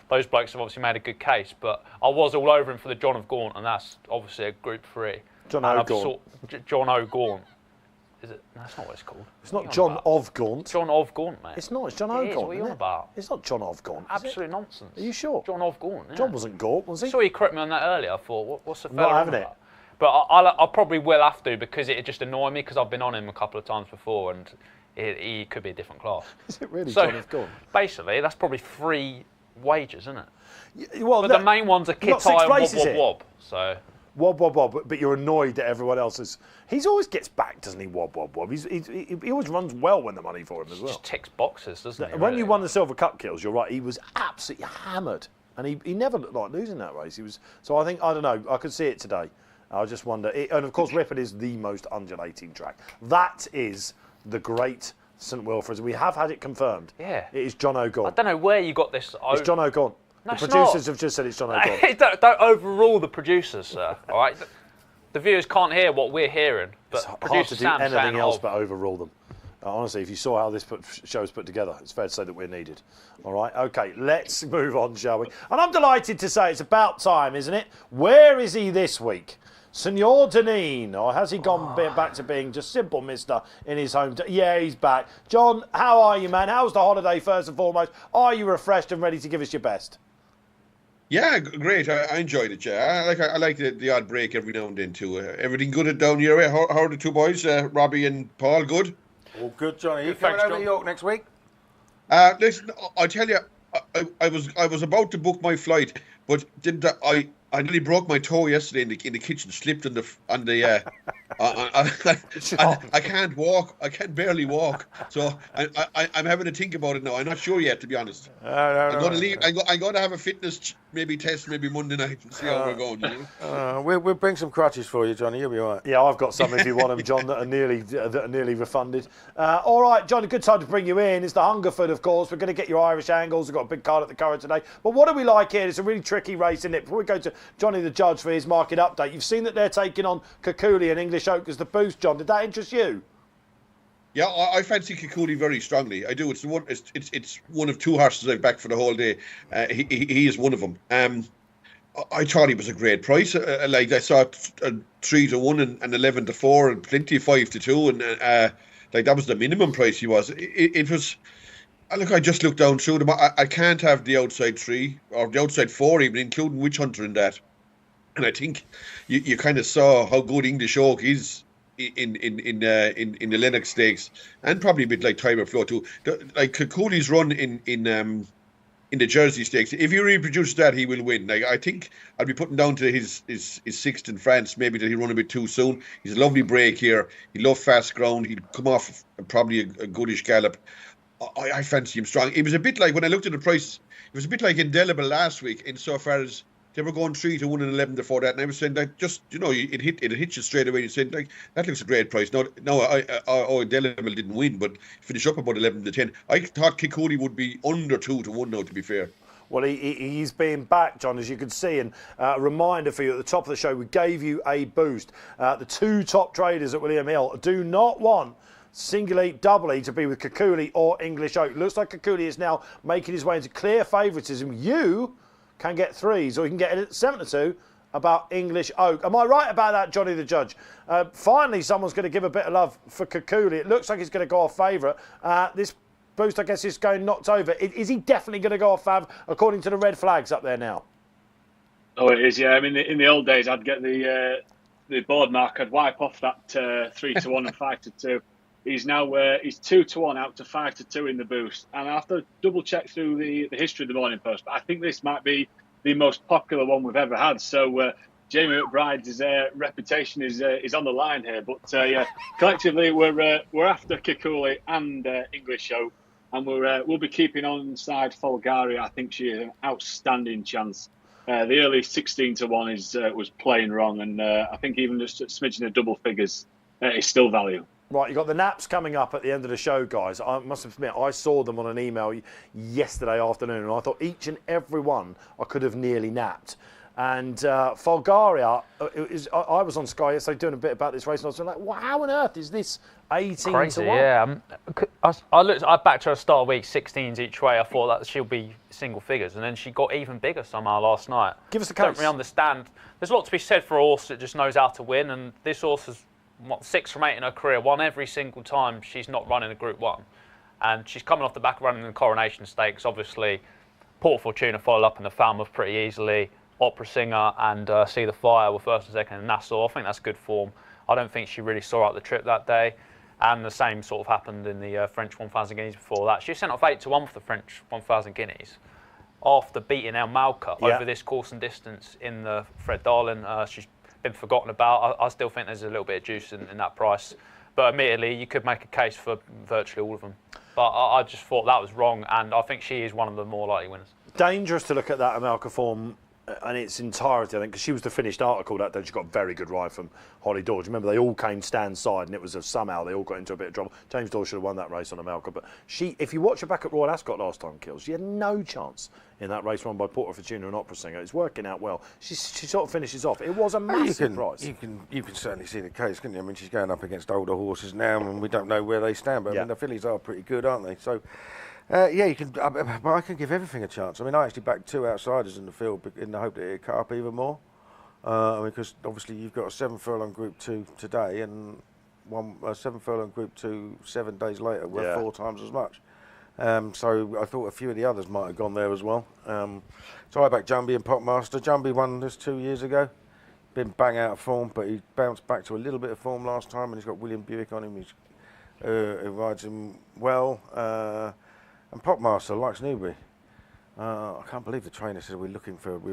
those blokes have obviously made a good case, but I was all over him for the John of Gaunt, and that's obviously a Group 3. John O'Gaunt. John O'Gaunt. Is it? No, that's not what it's called. It's not John of Gaunt. John of Gaunt, mate. It's not. It's John It is. O'Gaunt. What are you on about? It's not John of Gaunt. Absolute nonsense. Are you sure? John of Gaunt. Yeah. John wasn't Gaunt, was he? I saw you correct me on that earlier. I thought, what's the fella Not on having it. about? But I probably will have to because it just annoyed me because I've been on him a couple of times before and he could be a different class. Is it really So John of Gaunt? basically, that's probably 3 wages, isn't it? Well, But the main ones are you've got 6 Kittai and Wob places Wob here. Wob. So Wob, wob, wob, but you're annoyed that everyone else is. He always gets back, doesn't he? Wob, wob, wob. He always runs well when the money for him as well. just ticks boxes, doesn't he? When really? you won the Silver Cup kills, you're right. He was absolutely hammered, and he never looked like losing that race. He was. So I think I don't know. I could see it today. I just wonder. And of course, Ripon is the most undulating track. That is the Great St Wilfrid's. We have had it confirmed. Yeah. It is John I O'Gaunt. don't know where you got this. It's John O'Gaunt. No, The it's producers not. have just said it's John O'Gaunt. don't overrule the producers, sir. All right. The viewers can't hear what we're hearing, but It's hard producer to do Sam's anything saying, else "Oh, but overrule them. Honestly, if you saw how this show is put together, it's fair to say that we're needed. All right, okay, let's move on, shall we? And I'm delighted to say it's about time, isn't it? Where is he this week? Senor Dineen, or has he gone back to being just simple mister in his home? Yeah, he's back. John, how are you, man? How's the holiday, first and foremost? Are you refreshed and ready to give us your best? Yeah, great. I enjoyed it. Yeah, I like the odd break every now and then too. Everything good down your way? How are the 2 boys, Robbie and Paul? Good. All good, Johnny. You Good, coming thanks, over John. to York next week? Listen, I tell you, I was about to book my flight, but I nearly broke my toe yesterday in the kitchen. Slipped on the. I can't walk. I can barely walk. So I'm having to think about it now. I'm not sure yet, to be honest. I'm going to leave. I'm going to have a fitness test maybe Monday night and see how we're going. You know? We'll bring some crutches for you, Johnny. You'll be all right. Yeah, I've got some if you want them, John, that are nearly refunded. All right, John, a good time to bring you in. It's the Hungerford, of course. We're going to get your Irish angles. We've got a big card at the Curragh today. But what do we like here? It's a really tricky race, isn't it? Before we go to Johnny the Judge for his market update, you've seen that they're taking on Kealy and English Oak as the boost, John. Did that interest you? Yeah, I fancy Kealy very strongly. I do. It's one of 2 horses I've backed for the whole day. He is one of them. I thought he was a great price. Like I saw 3-1 and 11-4 and plenty 5-2, and like that was the minimum price he was. It was. Look, I just looked down through them. I can't have the outside 3 or the outside 4 even, including Witch Hunter in that. And I think you kind of saw how good English Oak is in the Lennox Stakes, and probably a bit like TIBER Flow too. Like Kealy's run in the Jersey Stakes, if he reproduces that, he will win. Like I think I'd be putting down to his 6th in France, maybe that he run a bit too soon. He's a lovely break here. He loves fast ground. He'd come off probably a goodish gallop. I fancy him strong. It was a bit like when I looked at the price. It was a bit like Indelible last week, insofar as they were going 3-1 and 11-4 that, and I was saying that just it hit you straight away. You said like that looks a great price. No, Indelible didn't win, but finished up about 11-10. I thought Kealy would be under 2-1 now. To be fair. Well, he's being back, John, as you can see. And a reminder for you, at the top of the show, we gave you a boost. The 2 top traders at William Hill do not want singly, doubly to be with Kealy or English Oak. Looks like Kealy is now making his way into clear favouritism. You can get 3s, or you can get it at 7-2 about English Oak. Am I right about that, Johnny the Judge? Finally, someone's going to give a bit of love for Kealy. It looks like he's going to go off favourite. This boost, I guess, is going knocked over. Is he definitely going to go off fav, according to the red flags up there now? Oh, it is, yeah. I mean, in the old days, I'd get the board mark. I'd wipe off that 3-1 and 5-2. He's now he's 2-1 out to 5-2 in the boost, and I have to double check through the history of the Morning Post. But I think this might be the most popular one we've ever had. So Jamie McBride's reputation is on the line here. But yeah, collectively we're after Kealy and English Oak, and we'll be keeping on side Folgaria. I think she is an outstanding chance. The early 16-1 was playing wrong, and I think even just a smidgen of double figures is still value. Right, you've got the naps coming up at the end of the show, guys. I must admit, I saw them on an email yesterday afternoon, and I thought each and every one I could have nearly napped. And Folgaria, I was on Sky yesterday doing a bit about this race, and I was like, well, how on earth is this 18-1? Crazy, yeah. I backed her at start of week, 16s each way. I thought that she'll be single figures, and then she got even bigger somehow last night. Give us a I don't case. really understand. There's a lot to be said for a horse that just knows how to win, and this horse has 6 from 8 in her career, won every single time she's not running a Group 1. And she's coming off the back of running the Coronation Stakes. Obviously, Port Fortuna followed up in the Falmouth pretty easily. Opera Singer and See the Fire were first and second in Nassau. I think that's good form. I don't think she really saw out the trip that day. And the same sort of happened in the French 1,000 Guineas before that. She was sent off 8-1 for the French 1,000 Guineas after beating El Malka over this course and distance in the Fred Darling. She's been forgotten about. I still think there's a little bit of juice in that price. But admittedly, you could make a case for virtually all of them. But I just thought that was wrong, and I think she is one of the more likely winners. Dangerous to look at that Amalka form in its entirety, I think, because she was the finished article that day. She got a very good ride from Holly Dawes. Remember, they all came stand side, and it was somehow they all got into a bit of trouble. James Dawes should have won that race on Amalka, but she, if you watch her back at Royal Ascot last time, Kills, she had no chance in that race run by Porter Fortuna and Opera Singer. It's working out well. She sort of finishes off. It was a massive prize. You can certainly see the case, can't you? I mean, she's going up against older horses now, and we don't know where they stand. But I mean, the fillies are pretty good, aren't they? So. You can. But I can give everything a chance. I mean, I actually backed 2 outsiders in the field in the hope that it'd cut up even more. Because obviously you've got a 7 furlong Group 2 today and a 7 furlong Group 2 7 days later worth 4 times as much. So I thought a few of the others might have gone there as well. So I backed Jumbie and Popmaster. Jumbie won this 2 years ago. Been bang out of form, but he bounced back to a little bit of form last time, and he's got William Buick on him. He rides him well. And Popmaster likes Newbury. I can't believe the trainer said we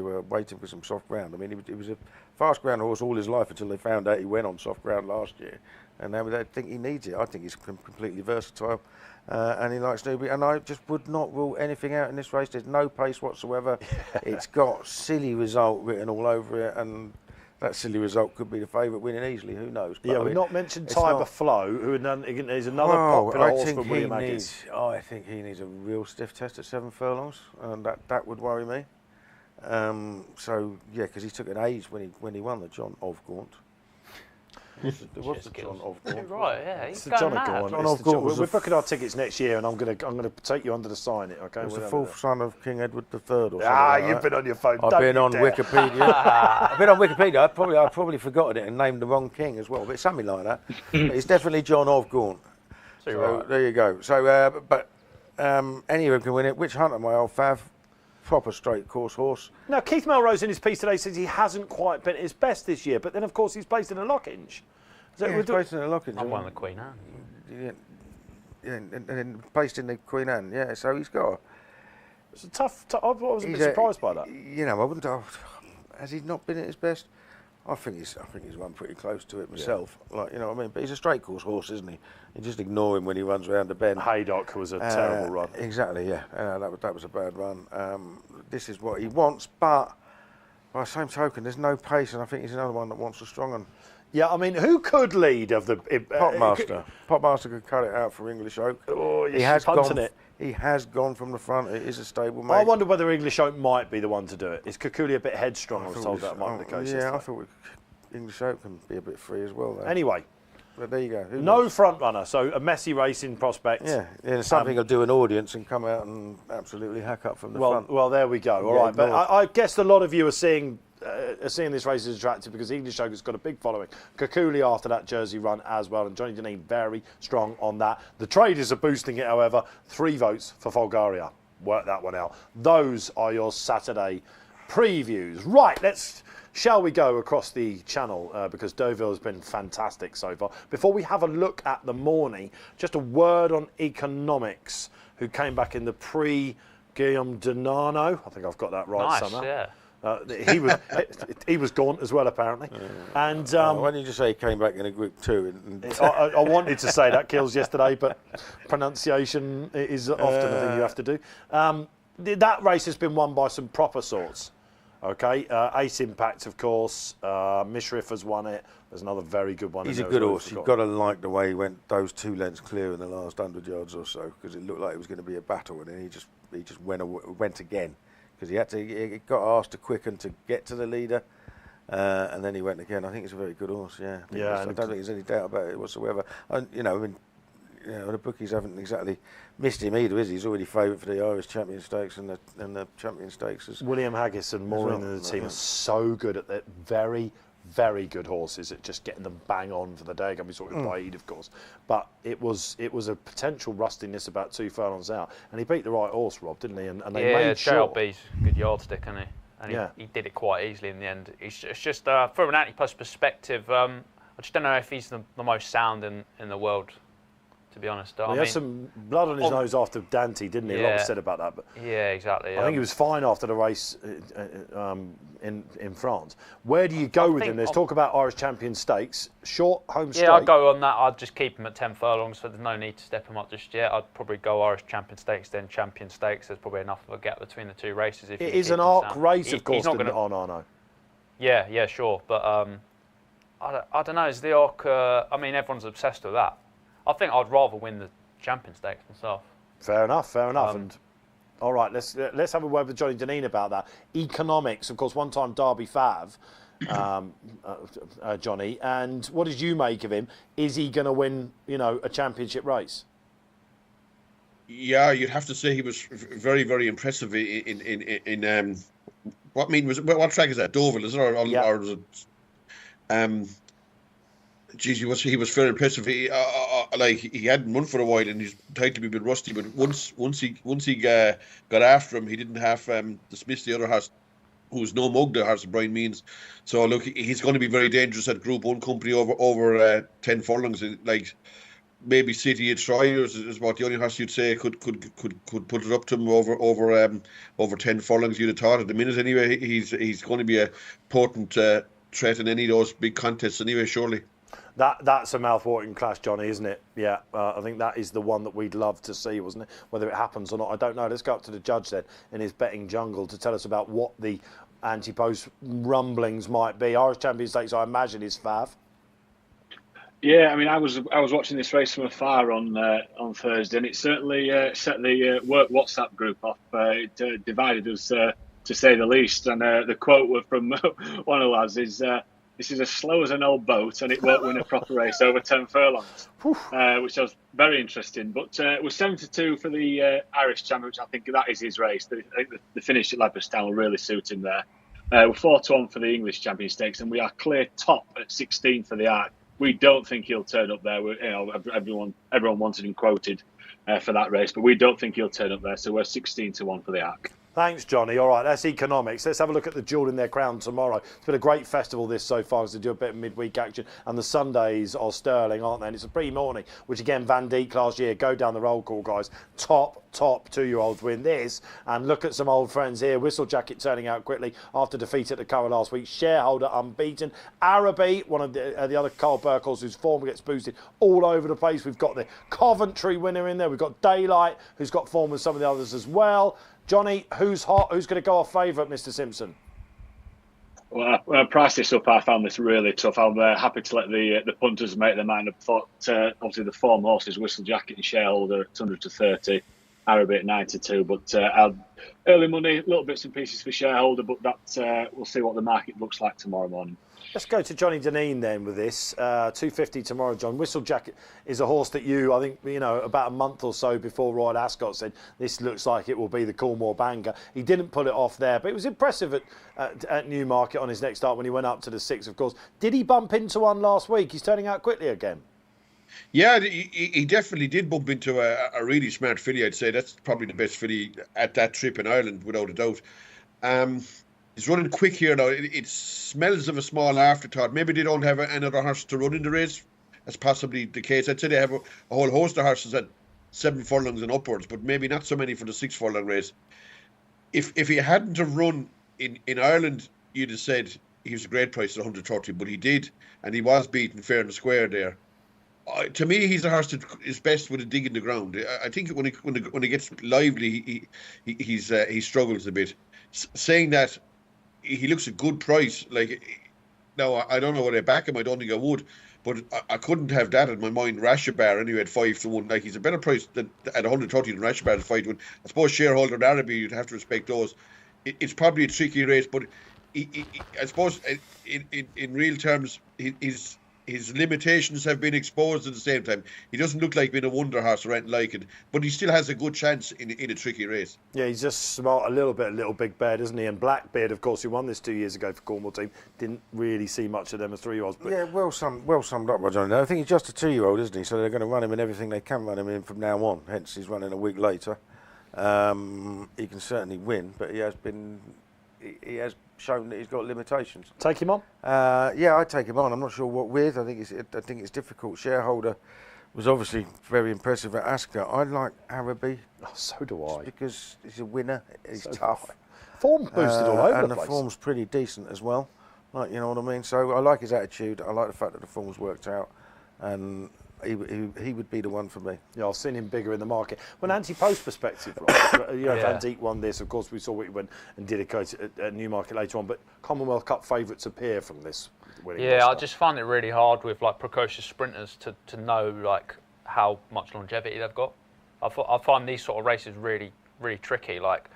were waiting for some soft ground. I mean, he was a fast ground horse all his life until they found out he went on soft ground last year. And now they think he needs it. I think he's completely versatile and he likes Newbury. And I just would not rule anything out in this race. There's no pace whatsoever. It's got silly result written all over it. And that silly result could be the favourite winning easily. Who knows? But We've not mentioned Tiber Flow, who is another popular horse for William Aggies. I think he needs a real stiff test at 7 furlongs, and that would worry me. So yeah, because he took an age when he won the John of Gaunt. There was the John of Gaunt. Right, yeah, he's It's the going John mad. of Gaunt. We're booking our tickets next year, and I'm going to take you under the sign it. Okay. It was the 4th son of King Edward III or something. You've been on your phone. I've been on Wikipedia. I've been on Wikipedia. I probably forgotten it and named the wrong king as well, but something like that. But it's definitely John of Gaunt. So there you go. So, any of them can win it. Witch Hunter, my old fav, proper straight course horse. Now, Keith Melrose in his piece today says he hasn't quite been at his best this year, but then of course he's placed in a Lockinge. He's placed in a Lockinge. I won the Queen Anne. Yeah, and placed in the Queen Anne. Yeah, so he's got. It's a tough. I was a bit surprised by that. You know, I wouldn't. Has he not been at his best? I think he's run pretty close to it myself. Yeah. Like, you know what I mean? But he's a straight course horse, isn't he? You just ignore him when he runs around the bend. Haydock was a terrible run. Exactly, yeah. That was a bad run. This is what he wants, but by the same token, there's no pace, and I think he's another one that wants a strong one. Yeah, I mean, who could lead of the... Popmaster. Popmaster could cut it out for English Oak. Oh, he has gone from the front. It is a stable mate. I wonder whether English Oak might be the one to do it. Is Kukuli a bit headstrong? I was told that might be the case. Yeah, I thought English Oak can be a bit free as well, though. Anyway. But there you go. No front runner, so a messy racing prospect. Yeah, something will do an audience and come out and absolutely hack up from the front. Well, there we go. All right, but I guess a lot of you are seeing this race as attractive because English Oak has got a big following. Kukuli after that Jersey run as well, and Johnny Dineen very strong on that. The traders are boosting it, however. 3 votes for Folgaria. Work that one out. Those are your Saturday previews. Right, shall we go across the channel because Deauville has been fantastic so far. Before we have a look at the morning, just a word on Economics, who came back in the pre-Guillaume Denano. I think I've got that right somehow. Yeah. He was gaunt as well, apparently. And why didn't you just say he came back in a Group 2? I wanted to say that, Kills, yesterday, but pronunciation is often a thing you have to do. That race has been won by some proper sorts. Okay, Ace Impact, of course. Mishrif has won it. There's another very good one. He's a good horse. You've got to like the way he went those 2 lengths clear in the last 100 yards or so, because it looked like it was going to be a battle, and then he just went again, because he got asked to quicken to get to the leader, and then he went again. I think it's a very good horse. Yeah. I don't think there's any doubt about it whatsoever. And the bookies haven't exactly missed him either, is he? He's already favourite for the Irish Champion Stakes and the Champion Stakes. William Haggis and Maureen and the team are so good at that. Very, very good horses at just getting them bang on for the day. Going to be sort of Baid, of course, but it was a potential rustiness about 2 furlongs out, and he beat the right horse, Rob, didn't he? And they made sure. JLB's a good yardstick, isn't he? And he did it quite easily in the end. It's just from an Ante perspective, I just don't know if he's the most sound in the world, to be honest. He had some blood on his nose after Dante, didn't he? A lot was said about that. But yeah, exactly. I think he was fine after the race in France. Where do you go with him? There's talk about Irish Champion Stakes, short home straight. Yeah, I'd go on that. I'd just keep him at 10 furlongs, so there's no need to step him up just yet. I'd probably go Irish Champion Stakes, then Champion Stakes. There's probably enough of a gap between the 2 races. If it is an arc race, of course, on Arno. Yeah, sure. But I don't know. Is the arc... I mean, everyone's obsessed with that. I think I'd rather win the Champion Stakes myself. Fair enough. And all right, let's have a word with Johnny Dineen about that. Economics, of course, one-time Derby Fav, Johnny. And what did you make of him? Is he going to win, a championship race? Yeah, you'd have to say he was very, very impressive in what track is that? Deauville, is it? Or was it? Geez, he was very impressive. He hadn't run for a while, and he's entitled to be a bit rusty. But once he got after him, he didn't have dismissed the other horse, who was no mug, the horse of Brian Means. So look, he's going to be very dangerous at Group 1 company over 10 furlongs. Like maybe City Troyers is what the only horse you'd say could put it up to him over 10 furlongs. You'd have thought at the minute anyway. He's going to be a potent threat in any of those big contests anyway, surely. That's a mouth-watering clash, Johnny, isn't it? Yeah, I think that is the one that we'd love to see, wasn't it? Whether it happens or not, I don't know. Let's go up to the judge then in his betting jungle to tell us about what the anti-post rumblings might be. Irish Champion Stakes, I imagine, is Fav. Yeah, I mean, I was watching this race from afar on Thursday, and it certainly set the work WhatsApp group off. It divided us, to say the least. And the quote from one of the lads is, "This is as slow as an old boat, and it won't win a proper race over 10 furlongs," which was very interesting. But it was 7-2 for the Irish champion, which I think that is his race. I think the finish at Leopardstown will really suit him there. We're 4-1 for the English Champion Stakes, and we are clear top at 16 for the Arc. We don't think he'll turn up there. Everyone wanted him quoted for that race, but we don't think he'll turn up there. So we're 16-1 for the Arc. Thanks, Johnny. All right, that's economics. Let's have a look at the Jewel in their crown tomorrow. It's been a great festival this so far as they do a bit of midweek action. And the Sundays are sterling, aren't they? And it's a pre-morning, which again, Van Dijk last year. Go down the roll call, guys. Top 2-year-olds win this. And look at some old friends here. Whistle Jacket turning out quickly after defeat at the Curragh last week. Shareholder unbeaten. Araby, one of the other Carl Burkles, whose form gets boosted all over the place. We've got the Coventry winner in there. We've got Daylight, who's got form with some of the others as well. Johnny, who's hot? Who's going to go off favourite, Mr. Simpson? Well, when I priced this up, I found this really tough. I'm happy to let the punters make their mind up. Thought obviously the form horses, Whistle Jacket and Shareholder, at 100-30, Araby at 9-2. But early money, little bits and pieces for Shareholder. But that we'll see what the market looks like tomorrow morning. Let's go to Johnny Dineen then with this. 250 tomorrow, John. Whistle Jacket is a horse that I think, about a month or so before Royal Ascot said, this looks like it will be the Coolmore banger. He didn't pull it off there, but it was impressive at Newmarket on his next start when he went up to the 6, of course. Did he bump into one last week? He's turning out quickly again. Yeah, he definitely did bump into a really smart filly. I'd say that's probably the best filly at that trip in Ireland, without a doubt. He's running quick here now. It smells of a small afterthought. Maybe they don't have another horse to run in the race. That's possibly the case. I'd say they have a whole host of horses at 7 furlongs and upwards, but maybe not so many for the 6 furlong race. If he hadn't have run in Ireland, you'd have said he was a great price at 130, but he did, and he was beaten fair and square there. To me, he's a horse that is best with a dig in the ground. I think when he gets lively, he struggles a bit. Saying that, he looks a good price. Now I don't know whether I back him. I don't think I would, but I couldn't have that in my mind. Rashabar anyway at 5-1. He's a better price than at 130 than Rashabar at 5-1. I suppose Shareholder and Araby, you'd have to respect those. It's probably a tricky race, but I suppose in real terms, his his limitations have been exposed at the same time. He doesn't look like being a wonder horse or anything like it, but he still has a good chance in a tricky race. Yeah, he's just smart a little bit, a little Big Bear, doesn't he? And Blackbeard, of course, who won this 2 years ago for Cornwall team, didn't really see much of them as 3-year-olds. But yeah, well summed up by Johnny. I think he's just a 2-year-old, isn't he? So they're going to run him in everything they can run him in from now on. Hence, he's running a week later. He can certainly win, but he has shown that he's got limitations. Take him on? Yeah, I'd take him on. I'm not sure what with. I think it's difficult. Shareholder was obviously very impressive at Ascot. I like Araby. Oh, so do I. Because he's a winner. He's So tough. Form boosted all over and the place. The form's pretty decent as well. Like, you know what I mean? So I like his attitude. I like the fact that the form's worked out, and he would be the one for me. Yeah, I've seen him bigger in the market. When anti-post perspective, right? You know, Yeah. Van Dijk won this. Of course, we saw what he went and did at Newmarket later on. But Commonwealth Cup favourites appear from this winning. Yeah, I roster. just find it really hard with like precocious sprinters to know like how much longevity they've got. I find these sort of races really tricky. Like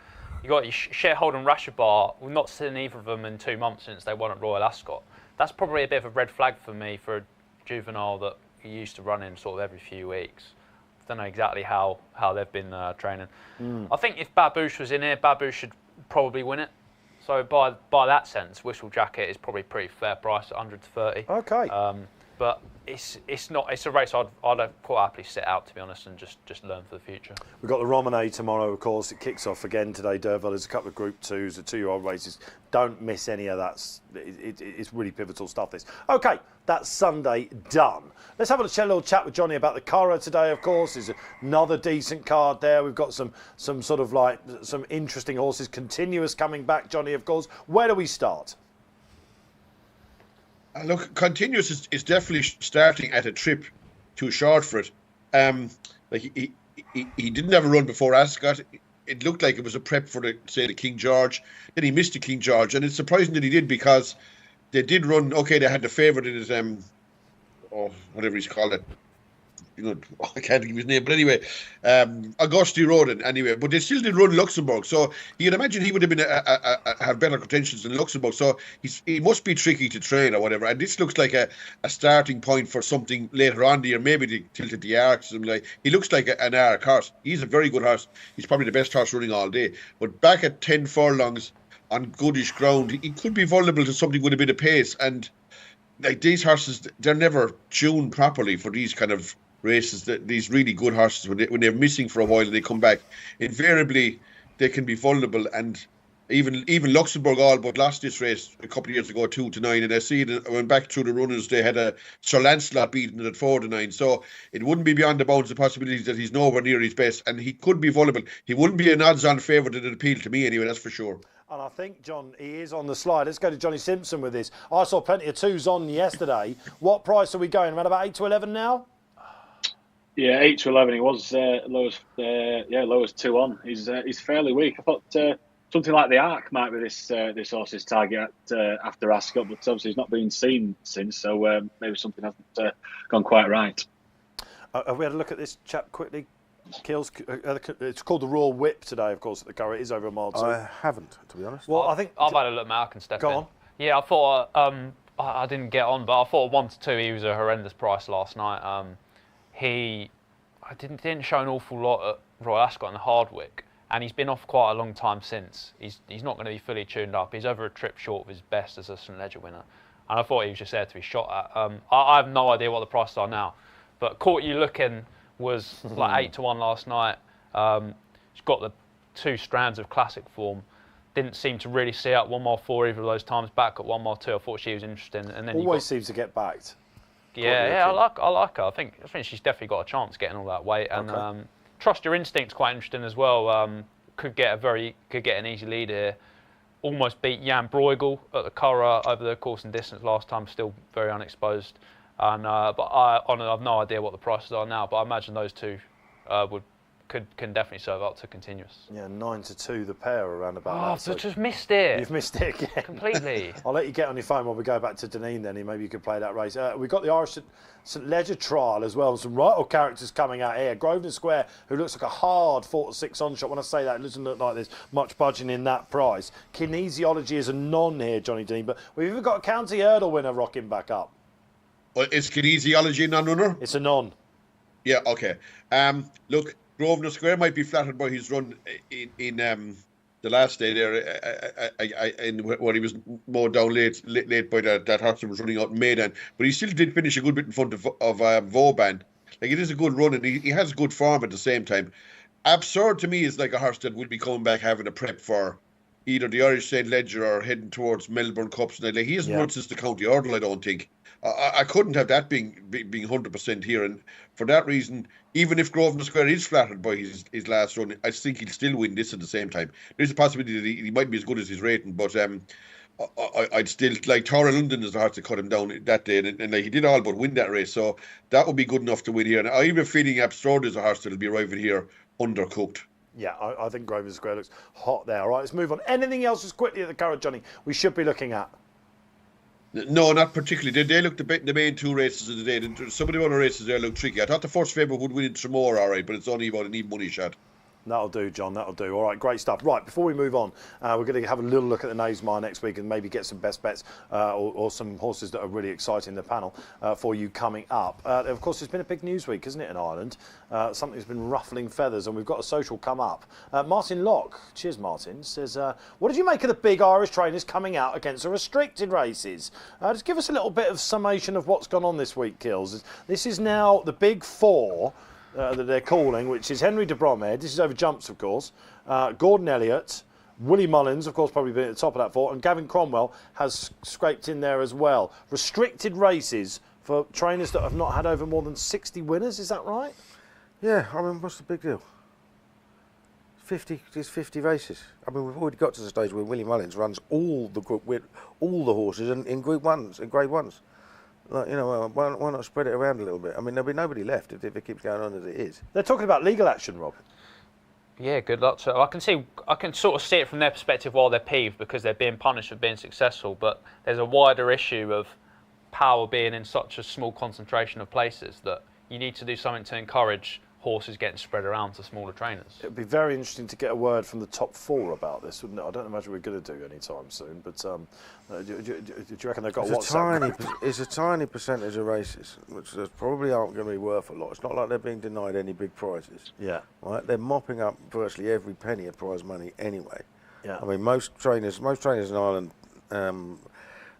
you got your Shareholder and Rashabar. We've not seen either of them in 2 months since they won at Royal Ascot. That's probably a bit of a red flag for me for a juvenile that he used to run in sort of every few weeks. I don't know exactly how they've been training. I think if Babouche was in here, Babouche should probably win it. So by that sense, Whistle Jacket is probably pretty fair price at 130. Okay. But it's a race I'd quite happily sit out, to be honest, and just learn for the future. We've got the Romane tomorrow, of course. It kicks off again today, Derville. There's a couple of Group 2s, the 2-year-old races. Don't miss any of that. It's really pivotal stuff, this. OK, that's Sunday done. Let's have a little chat with Johnny about the Curragh today, of course. There's another decent card there. We've got some sort of like some interesting horses. Continuous coming back, Johnny, of course. Where do we start? Look, Continuous is definitely starting at a trip too short for it. Like he didn't have a run before Ascot. It looked like it was a prep for the King George. Then he missed the King George, and it's surprising that he did because they did run. Okay, they had the favourite in his whatever he's called it. You know, I can't think of his name, but anyway, Auguste Rodin. Anyway, but they still did run Luxembourg, so you'd imagine he would have been have better credentials than Luxembourg. So he must be tricky to train or whatever. And this looks like a starting point for something later on the year. Maybe they tilted the arc. Something like he looks like an arc horse. He's a very good horse. He's probably the best horse running all day. But back at 10 furlongs on goodish ground, he could be vulnerable to something with a bit of pace. And like these horses, they're never tuned properly for these kind of races. That these really good horses, when they're missing for a while and they come back, invariably they can be vulnerable. And even Luxembourg all but lost this race a couple of years ago 2-9, and I see it went back through the runners. They had a Sir Lancelot beaten at 4-9, so it wouldn't be beyond the bounds of possibilities that he's nowhere near his best, and he could be vulnerable. He wouldn't be an odds-on favourite that would appeal to me anyway, that's for sure. And I think, John, he is on the slide. Let's go to Johnny Simpson with this. I saw plenty of 2s on yesterday. What price are we going? Around about 8 to 11 now? Yeah, 8 to 11. He was low as 2 on. He's fairly weak. I thought something like the Arc might be this horse's target after Ascot, but obviously he's not been seen since, so maybe something hasn't gone quite right. Have we had a look at this chap quickly? Kills. It's called the Royal Whip today, of course, at the Curragh. It is over a mile too. I haven't, to be honest. Well, I think I've had a look, Matt. I can step in. Go on. Yeah, I thought I didn't get on, but I thought 1 to 2 he was a horrendous price last night. He didn't show an awful lot at Royal Ascot and the Hardwick, and he's been off quite a long time since. He's not going to be fully tuned up. He's over a trip short of his best as a St Ledger winner, and I thought he was just there to be shot at. I have no idea what the prices are now, but Caught You Looking was like 8 to 1 last night. She's got the 2 strands of classic form. Didn't seem to really see out 1 mile 4 either of those times. Back at 1 mile 2, I thought she was interesting, and then always seems to get backed. Yeah, I like her. I think she's definitely got a chance getting all that weight. And Okay. Trust Your Instinct's quite interesting as well. Could get an easy lead here. Almost beat Jan Bruegel at the Curragh over the course and distance last time. Still very unexposed. And but I've no idea what the prices are now. But I imagine those 2 can definitely serve up to Continuous. Yeah, 9 to 2 the pair around about that. I've just missed it. You've missed it again. Completely. I'll let you get on your phone while we go back to Dineen then, and maybe you could play that race. We've got the Irish St Ledger trial as well. Some right old characters coming out here. Grosvenor Square, who looks like a hard 4 to 6 on shot. When I say that, it doesn't look like there's much budging in that price. Kinesiology is a non here, Johnny Dineen, but we've even got a county hurdle winner rocking back up. Well, is kinesiology a non-runner? It's a non. Yeah, okay. Look, Grosvenor Square might be flattered by his run in the last day there, where he was mowed down late by that horse that was running out in Maidan. But he still did finish a good bit in front of Vauban. Like, it is a good run, and he has good form at the same time. Absurd to me is like a horse that will be coming back having a prep for either the Irish St. Ledger or heading towards Melbourne Cups. Like, he hasn't run since the County Hurdle, I don't think. I couldn't have that being 100% here, and for that reason, even if Grosvenor Square is flattered by his last run, I think he'll still win this at the same time. There's a possibility that he might be as good as his rating, but I'd still like Torah London is the horse to cut him down that day, and like, he did all but win that race, so that would be good enough to win here. And I have a feeling Absurd is a horse that'll be arriving here undercooked. Yeah, I think Grosvenor Square looks hot there. All right, let's move on. Anything else just quickly at the current, Johnny, we should be looking at? No, not particularly. They look the main two races of the day. Some of the other races there look tricky. I thought the first favourite would win in Tremor, all right, but it's only about an even money shot. That'll do, John, that'll do. All right, great stuff. Right, before we move on, we're going to have a little look at the Knavesmire next week and maybe get some best bets or some horses that are really exciting the panel for you coming up. Of course, it's been a big news week, isn't it, in Ireland? Something's been ruffling feathers, and we've got a social come up. Martin Locke, cheers Martin, says, what did you make of the big Irish trainers coming out against the restricted races? Just give us a little bit of summation of what's gone on this week, Kills. This is now the big four that they're calling, which is Henry de Bromhead. This is over jumps, of course. Gordon Elliott, Willie Mullins, of course, probably been at the top of that four, and Gavin Cromwell has scraped in there as well. Restricted races for trainers that have not had over more than 60 winners. Is that right? Yeah, I mean, what's the big deal? 50 races. I mean, we've already got to the stage where Willie Mullins runs all the horses in Group Ones, in Grade Ones. Like, you know, why not spread it around a little bit? I mean, there'll be nobody left if it keeps going on as it is. They're talking about legal action, Rob. Yeah, good luck to them. I can sort of see it from their perspective while they're peeved because they're being punished for being successful, but there's a wider issue of power being in such a small concentration of places that you need to do something to encourage horses getting spread around to smaller trainers. It would be very interesting to get a word from the top four about this, wouldn't it? I don't imagine we're going to do any time soon, but do you reckon they've got WhatsApp? It's a tiny percentage of races, which probably aren't going to be worth a lot. It's not like they're being denied any big prizes. Yeah. Right? They're mopping up virtually every penny of prize money anyway. Yeah. I mean, most trainers in Ireland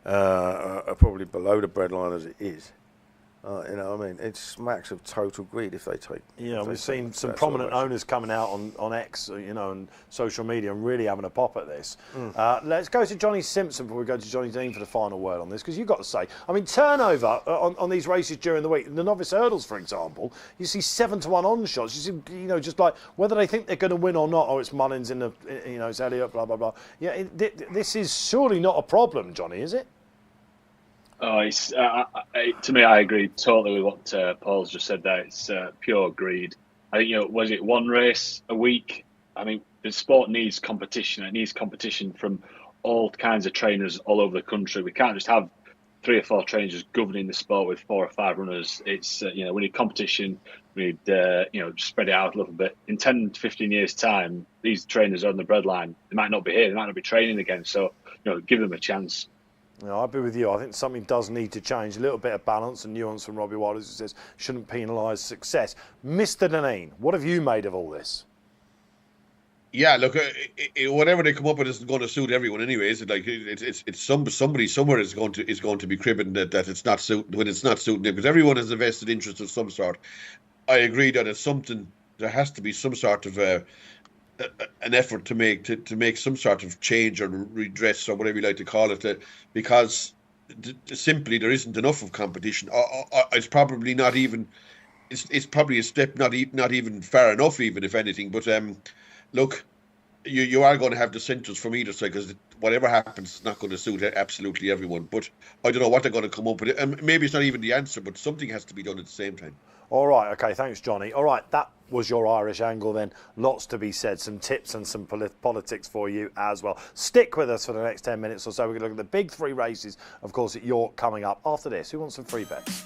are probably below the breadline as it is. You know, I mean, it smacks of total greed if they take. Yeah, we've seen some prominent owners coming out on X, you know, and social media and really having a pop at this. Let's go to Johnny Simpson before we go to Johnny Dineen for the final word on this, because you've got to say, I mean, turnover on these races during the week, the novice hurdles, for example, you see 7-1 on shots. You see, you know, just like whether they think they're going to win or not. Oh, it's Mullins in the, you know, it's Elliott, blah blah blah. Yeah, this is surely not a problem, Johnny, is it? Oh, it's to me, I agree totally with what Paul's just said there. It's pure greed. I think, you know, was it one race a week? I mean, the sport needs competition. It needs competition from all kinds of trainers all over the country. We can't just have 3 or 4 trainers governing the sport with 4 or 5 runners. It's you know, we need competition. We need you know, just spread it out a little bit. In 10 to 15 years' time, these trainers are on the breadline. They might not be here. They might not be training again. So, you know, give them a chance. No, I'd be with you. I think something does need to change. A little bit of balance and nuance from Robbie Wilders, who says shouldn't penalise success. Mr. Dineen, what have you made of all this? Yeah, look, whatever they come up with isn't going to suit everyone anyway. Is it? Like it's somebody somewhere is going to be cribbing that it's not suiting when it's not suiting them, because everyone has a vested interest of some sort. I agree that it's something. There has to be some sort of an effort to make some sort of change or redress or whatever you like to call it, because simply there isn't enough of competition. It's probably not even. It's probably a step not even far enough, even if anything. But look, you are going to have dissenters from either side, because whatever happens, it's not going to suit absolutely everyone. But I don't know what they're going to come up with. And maybe it's not even the answer, but something has to be done at the same time. All right, okay, thanks, Johnny. All right, that was your Irish angle then. Lots to be said, some tips and some politics for you as well. Stick with us for the next 10 minutes or so. We're going to look at the big 3 races, of course, at York coming up. After this, who wants some free bets?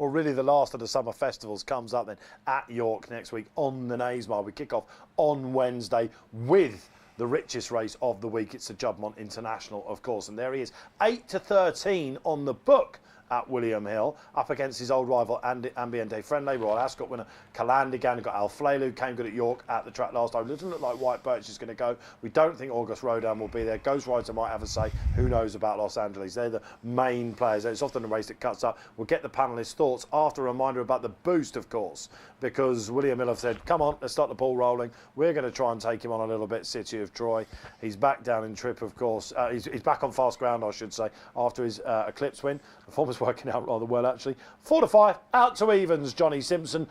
well, really the last of the summer festivals comes up then at York next week on the Naysmire. We kick off on Wednesday with the richest race of the week. It's the Juddmonte International, of course, and there he is, 8-13 on the book at William Hill, up against his old rival Ambiente Friendly, Royal Ascot winner Calandigan, who got Al Flailu, came good at York at the track last time. Doesn't look like White Birch is going to go. We don't think August Rodin will be there. Ghost Rider might have a say. Who knows about Los Angeles? They're the main players. It's often a race that cuts up. We'll get the panellists' thoughts after a reminder about the boost, of course, because William Hill have said, come on, let's start the ball rolling. We're going to try and take him on a little bit, City of Troy. He's back down in trip, of course. He's back on fast ground, I should say, after his Eclipse win. The form is working out rather well, actually. 4-5, out to evens, Johnny Simpson.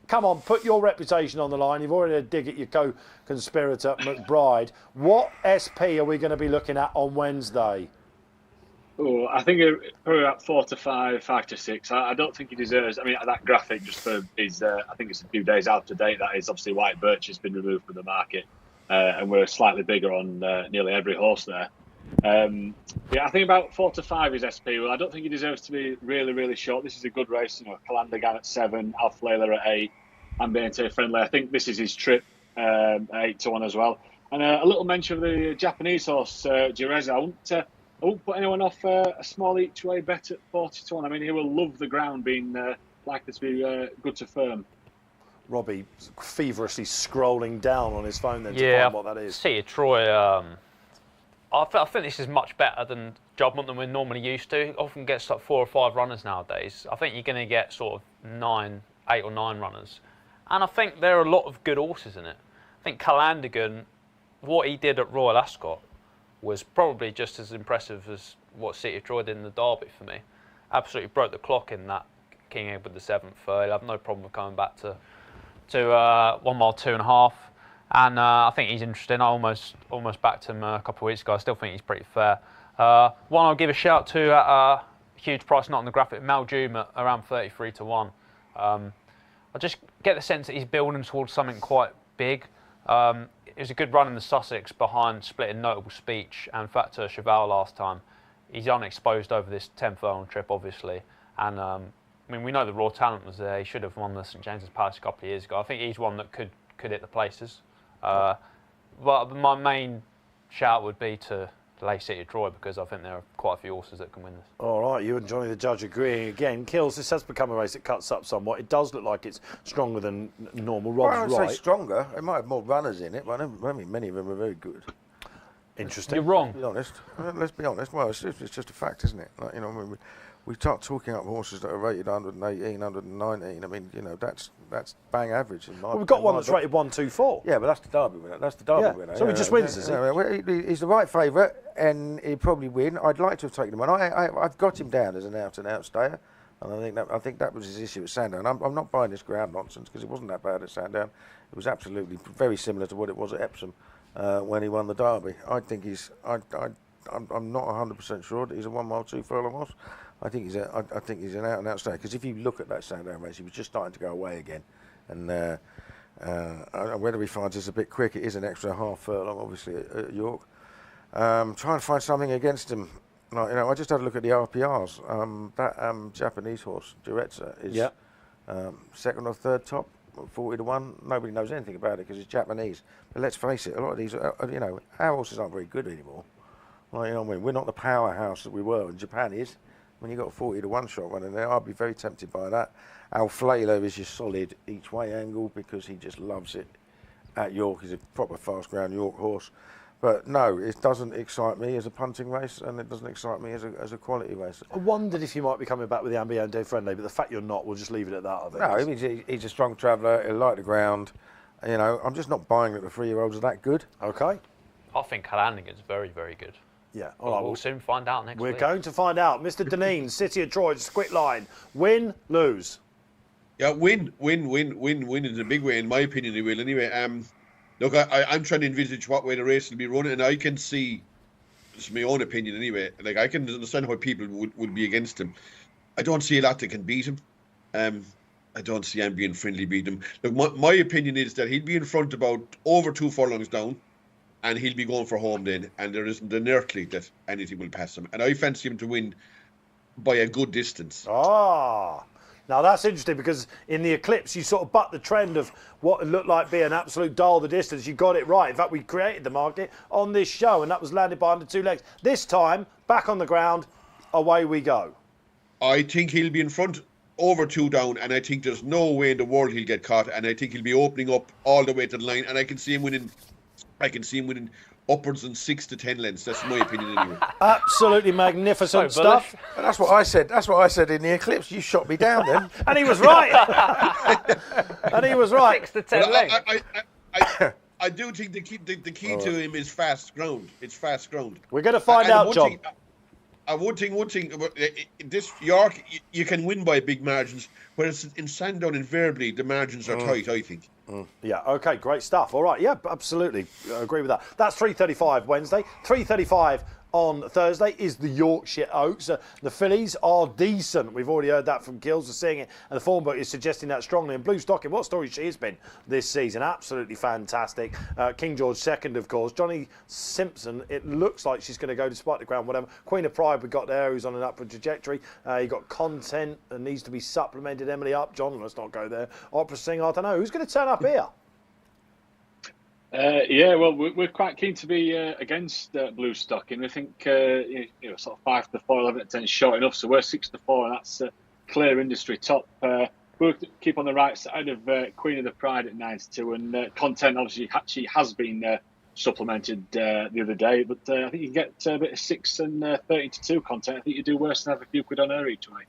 Come on, put your reputation on the line. You've already had a dig at your co-conspirator, McBride. What SP are we going to be looking at on Wednesday? Oh, I think probably about 4-5, 5-6. I don't think he deserves. I mean, that graphic just for his. I think it's a few days out of date. That is obviously White Birch has been removed from the market, and we're slightly bigger on nearly every horse there. Yeah, I think about 4-5 is SP. Well, I don't think he deserves to be really, really short. This is a good race. You know, Calandigan at 7, Alf Layla at 8, Ambiente Friendly. I think this is his trip at 8-1 as well. And a little mention of the Japanese horse Jerez. I won't put anyone off a small each way bet at 40-1. I mean, he will love the ground being likely to be good to firm. Robbie feverishly scrolling down on his phone then to find what that is. See, Troy. I think this is much better than Juddmonte than we're normally used to. It often gets like 4 or 5 runners nowadays. I think you're going to get sort of 8 or 9 runners. And I think there are a lot of good horses in it. I think Calandigan, what he did at Royal Ascot was probably just as impressive as what City of Troy did in the Derby for me. Absolutely broke the clock in that King Edward VII. He'll have no problem with coming back to 1 mile 2.5. And I think he's interesting. I almost backed him a couple of weeks ago. I still think he's pretty fair. One I'll give a shout to at a huge price, not on the graphic, Maljoom at around 33-1. I just get the sense that he's building towards something quite big. It was a good run in the Sussex behind Splitting Notable Speech and Factor Cheval last time. He's unexposed over this 10 furlong trip, obviously. And I mean, we know the raw talent was there. He should have won the St James's Palace a couple of years ago. I think he's one that could hit the places. But my main shout would be to lay City of Troy because I think there are quite a few horses that can win this. All right, you and Johnny the Judge agreeing again. Kills, this has become a race that cuts up somewhat. It does look like it's stronger than normal. Rob's well, right. Say stronger. It might have more runners in it, but I mean, many of them are very good. Interesting. You're wrong. Let's be honest. Let's be honest. Well, it's just a fact, isn't it? Like, you know, we start talking up horses that are rated 118, 119. I mean, you know, that's bang average. Well, we've got one that's rated 124. Yeah, but that's the Derby winner. That's the Derby winner. So he just wins, is he? He's the right favourite, and he'd probably win. I'd like to have taken him on. I've got him down as an out-and-out stayer, and I think that was his issue at Sandown. I'm not buying this ground nonsense because it wasn't that bad at Sandown. It was absolutely very similar to what it was at Epsom when he won the Derby. I think I'm not 100% sure that he's a 1 mile 2 furlong horse. I think he's an out-and-out stayer because if you look at that Sandown race, he was just starting to go away again, and whether he finds this a bit quick, it is an extra half furlong, obviously at York. Try and find something against him. Like, you know, I just had a look at the RPRs. That Japanese horse, Duretsa, is second or third top, 40-1. Nobody knows anything about it because it's Japanese. But let's face it, a lot of these, you know, our horses aren't very good anymore. Like, you know what I mean? We're not the powerhouse that we were, and Japan is. When you've got a 40-1 shot running there, I'd be very tempted by that. Al Flailu is your solid each way angle because he just loves it at York. He's a proper fast ground York horse. But no, it doesn't excite me as a punting race, and it doesn't excite me as a quality race. I wondered if you might be coming back with the Ambiente Friendly, but the fact you're not, we'll just leave it at that, I think. No, I mean, he's a strong traveller, he'll like the ground. You know, I'm just not buying that the 3-year-olds are that good. Okay. I think Calandigan's very, very good. Yeah, all right, we'll soon find out next week. We're going to find out. Mr. Dineen, City of Troy, just a quick line. Win, lose. Yeah, win in a big way, in my opinion, he will anyway. Look, I'm trying to envisage what way the race will be running, and I can see, it's my own opinion anyway, like I can understand why people would be against him. I don't see a lot that can beat him. I don't see Ambient Friendly beat him. Look, my opinion is that he'll be in front about over 2 furlongs down, and he'll be going for home then, and there isn't an earthly that anything will pass him. And I fancy him to win by a good distance. Ah, Now that's interesting because in the Eclipse you sort of bucked the trend of what looked like being an absolute dial the distance. You got it right. In fact, we created the market on this show, and that was landed behind the 2 legs. This time, back on the ground, away we go. I think he'll be in front over 2 down, and I think there's no way in the world he'll get caught, and I think he'll be opening up all the way to the line, and I can see him winning upwards than 6 to 10 lengths. That's my opinion anyway. Absolutely magnificent stuff. And that's what I said. That's what I said in the Eclipse. You shot me down then. And he was right. And he was right. 6 to 10 lengths. I do think the key to him is fast ground. It's fast ground. We're going to find out, John. One thing about this York, you can win by big margins, whereas in Sandown invariably the margins are tight, I think. Yeah, okay, great stuff. All right, yeah, absolutely. I agree with that. That's 3:35 Wednesday. 3:35 on Thursday is the Yorkshire Oaks. The fillies are decent. We've already heard that from Gills. We're seeing it, and the form book is suggesting that strongly. And Blue Stocking, what story she has been this season. Absolutely fantastic. King George second, of course. Johnny Simpson, it looks like she's going to go despite the ground, whatever. Queen of Pride, we got there, who's on an upward trajectory. You got Content that needs to be supplemented. Emily up. John, let's not go there. Opera Singer, I don't know. Who's going to turn up here? Yeah, well, we're quite keen to be against Blue Stocking. We think sort of 5 to 4, 11 to 10 is short enough. So we're 6 to 4, and that's clear industry top. We'll keep on the right side of Queen of the Pride at 9 to 2, and Content obviously she has been supplemented the other day, but I think you can get a bit of 6 and 13 to 2 Content. I think you do worse than have a few quid on her each way.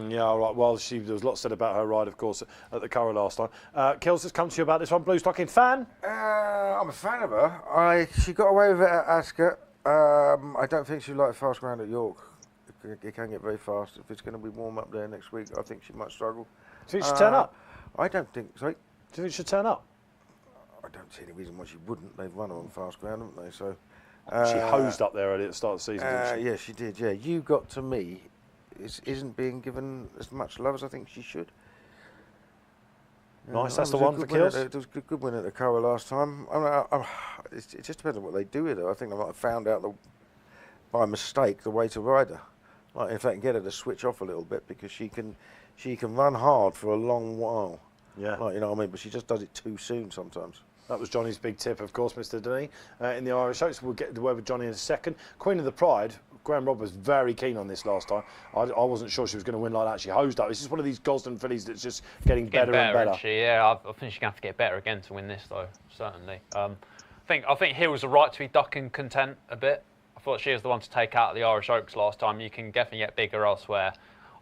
Yeah, all right. Well, there was lots said about her ride, of course, at the Curragh last time. Kills has come to you about this one. Blue Stocking fan? I'm a fan of her. She got away with it at Ascot. I don't think she'll like fast ground at York. It can get very fast. If it's going to be warm up there next week, I think she might struggle. Do you think she'll turn up? I don't think so. Do you think she'll turn up? I don't see any reason why she wouldn't. They've run her on fast ground, haven't they? So she hosed up there at the start of the season, didn't she? Yeah, she did. Yeah, You Got To Me isn't being given as much love as I think she should. Nice, that's the one for Kills. It was a good win at the Curragh last time. It just depends on what they do with her. I think they might have found out by mistake the way to ride her. Like if they can get her to switch off a little bit, because she can run hard for a long while. Yeah. Like, you know what I mean? But she just does it too soon sometimes. That was Johnny's big tip, of course, Mr. Dineen, in the Irish Oaks. We'll get the word with Johnny in a second. Queen of the Pride, Graham Robb was very keen on this last time. I wasn't sure she was going to win like that. She hosed up. This is one of these Gosden fillies that's just getting better and better. Yeah, I think she's going to have to get better again to win this, though, certainly. I think Hill's a right to be ducking Content a bit. I thought she was the one to take out the Irish Oaks last time. You can definitely get bigger elsewhere.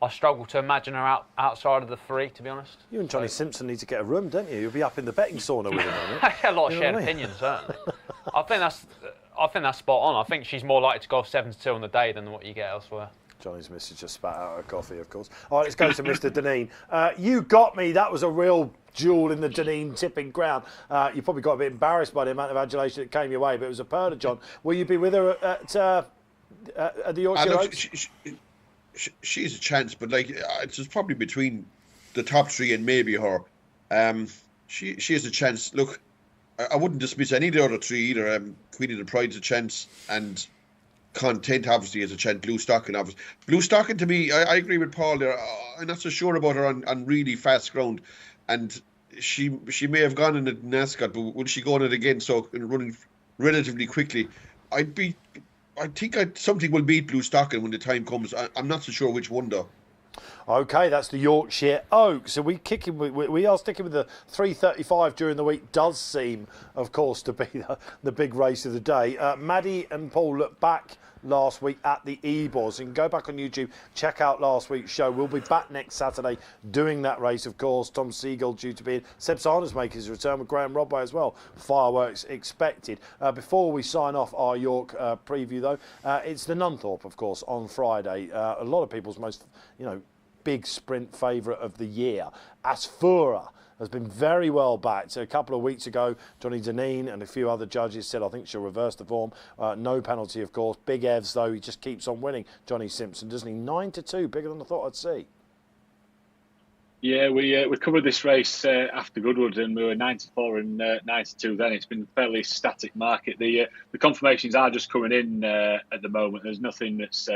I struggle to imagine her outside of the 3, to be honest. You and Johnny Simpson need to get a room, don't you? You'll be up in the betting sauna with him. A lot of shared opinions, certainly. I think that's spot on. I think she's more likely to go off 7 to 2 on the day than what you get elsewhere. Johnny's missus just spat out her coffee, of course. All right, let's go to Mr. Dineen. You got me. That was a real jewel in the Dineen tipping ground. You probably got a bit embarrassed by the amount of adulation that came your way, but it was a purder, John. Will you be with her at the Yorkshire Oaks? She's a chance, but it's probably between the top 3 and maybe her. She has a chance. Look, I wouldn't dismiss any of the other 3 either. Queen of the Pride's a chance, and Content obviously has a chance. Blue Stocking, obviously. Blue Stocking, to me, I agree with Paul there. I'm not so sure about her on really fast ground, and she may have gone in it in Ascot, but will she go on it again? So running relatively quickly, I think something will beat Blue Stocking when the time comes. I'm not so sure which one though. Okay, that's the Yorkshire Oaks. So we are sticking with the 3:35 during the week. Does seem, of course, to be the big race of the day. Maddie and Paul look back last week at the Ebors. You can go back on YouTube, check out last week's show. We'll be back next Saturday doing that race, of course. Tom Siegel due to be in. Seb Sanders making his return with Graham Rodway as well. Fireworks expected. Before we sign off our York preview, though, it's the Nunthorpe, of course, on Friday. A lot of people's most, big sprint favourite of the year. Asfoora has been very well backed. A couple of weeks ago, Johnny Dineen and a few other judges said, I think she'll reverse the form. No penalty, of course. Big Evs, though, he just keeps on winning. Johnny Simpson, doesn't he? 9 to 2, bigger than I thought I'd see. Yeah, we covered this race after Goodwood, and we were 9 to 4 and 9 to 2 then. It's been a fairly static market. The confirmations are just coming in at the moment. There's nothing that's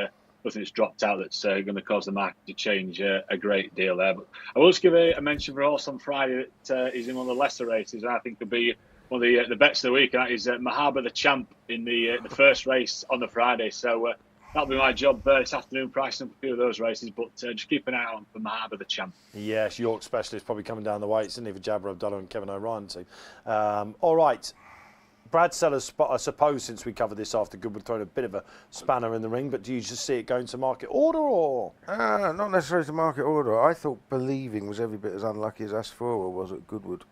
nothing's dropped out that's going to cause the market to change a great deal there. But I will just give a mention for a horse on Friday that is in one of the lesser races, and I think could be one of the bets of the week, and that is Mahaba the Champ in the first race on the Friday. So that'll be my job this afternoon, pricing up a few of those races, but just keep an eye on for Mahaba the Champ. Yes, York specialist probably coming down the weights, isn't he, for Jabber Abdullah and Kevin O'Ryan team. All right. Brad Sellers, I suppose, since we covered this after Goodwood, thrown a bit of a spanner in the ring, but do you just see it going to market order, or? Not necessarily to market order. I thought Believing was every bit as unlucky as Asfour was at Goodwood.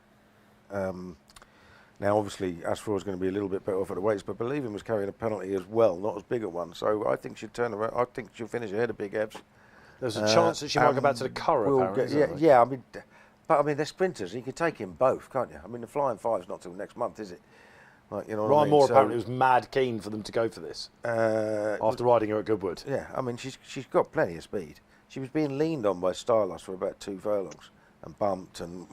Now, obviously, Asfour is going to be a little bit better off at the weights, but Believing was carrying a penalty as well, not as big a one. So I think she'd turn around. I think she'll finish ahead of Big Evs. There's a chance that she might go back to the Curragh, apparently. Yeah. I mean, they're sprinters. You can take in both, can't you? I mean, the Flying Five's not till next month, is it? Like, you know what Ryan I mean? Moore apparently was mad keen for them to go for this after riding her at Goodwood. Yeah, I mean, she's got plenty of speed. She was being leaned on by Stylus for about 2 furlongs and bumped and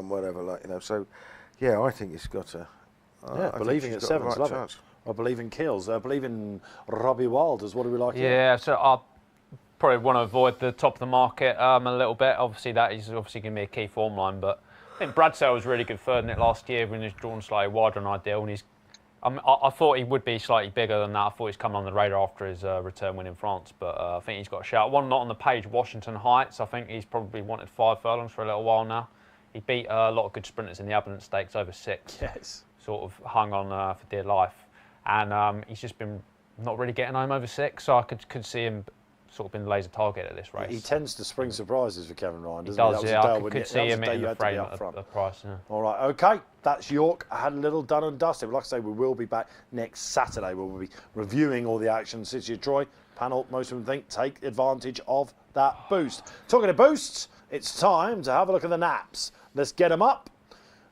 whatever, like, you know. So, yeah, I think it's got a. Believing at 7, love it. I believe in Keels. I believe in Robbie Wilders. What do we like here? Yeah, so I probably want to avoid the top of the market a little bit. Obviously, that is obviously going to be a key form line, but I think Bradsell was really good third in it last year when he was drawn slightly wider than ideal. And I thought he would be slightly bigger than that. I thought he's come on the radar after his return win in France, but I think he's got a shout. One not on the page, Washington Heights. I think he's probably wanted 5 furlongs for a little while now. He beat a lot of good sprinters in the Aberdeen Stakes over 6. Yes. Sort of hung on for dear life. And he's just been not really getting home over 6, so I could see him sort of been laser target at this race. He tends to spring surprises for Kevin Ryan, doesn't he? Does, he? yeah. I could see him in the frame at the price. Yeah. All right, okay. That's York. I had a little done and dusted. Like I say, we will be back next Saturday. We'll be reviewing all the action. City of Troy panel, most of them think, take advantage of that boost. Talking of boosts, it's time to have a look at the naps. Let's get them up.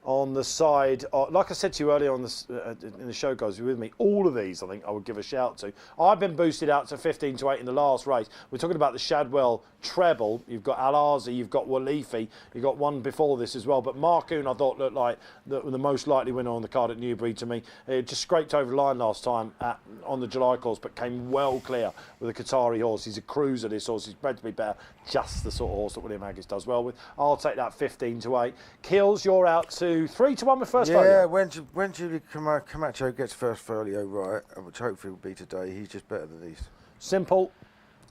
On the side, like I said to you earlier on this, in the show, guys, you're with me. All of these, I think, I would give a shout to. I've been boosted out to 15 to 8 in the last race. We're talking about the Shadwell treble. You've got Al-Azi, you've got Walifi, you've got one before this as well. But Marcoon, I thought, looked like the most likely winner on the card at Newbury to me. It just scraped over the line last time on the July course, but came well clear with a Qatari horse. He's a cruiser, this horse. He's bred to be better. Just the sort of horse that William Haggis does well with. I'll take that 15 to 8. Kills, you're out to 3 to 1 with first folio. Yeah, when Julie Camacho gets first folio right, which hopefully will be today, he's just better than these. Simple,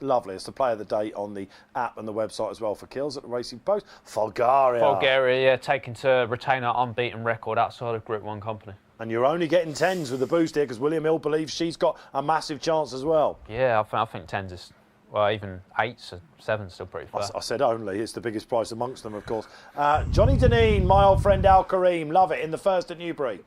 lovely. It's the play of the day on the app and the website as well for Kills at the Racing Post. Folgaria, yeah, taken to retain our unbeaten record outside of Group 1 company. And you're only getting 10s with the boost here because William Hill believes she's got a massive chance as well. Yeah, I think 10s is... Well, even 8s and 7s still pretty fair. I said only. It's the biggest price amongst them, of course. Johnny Dineen, my old friend Al Kareem, love it in the first at Newbury.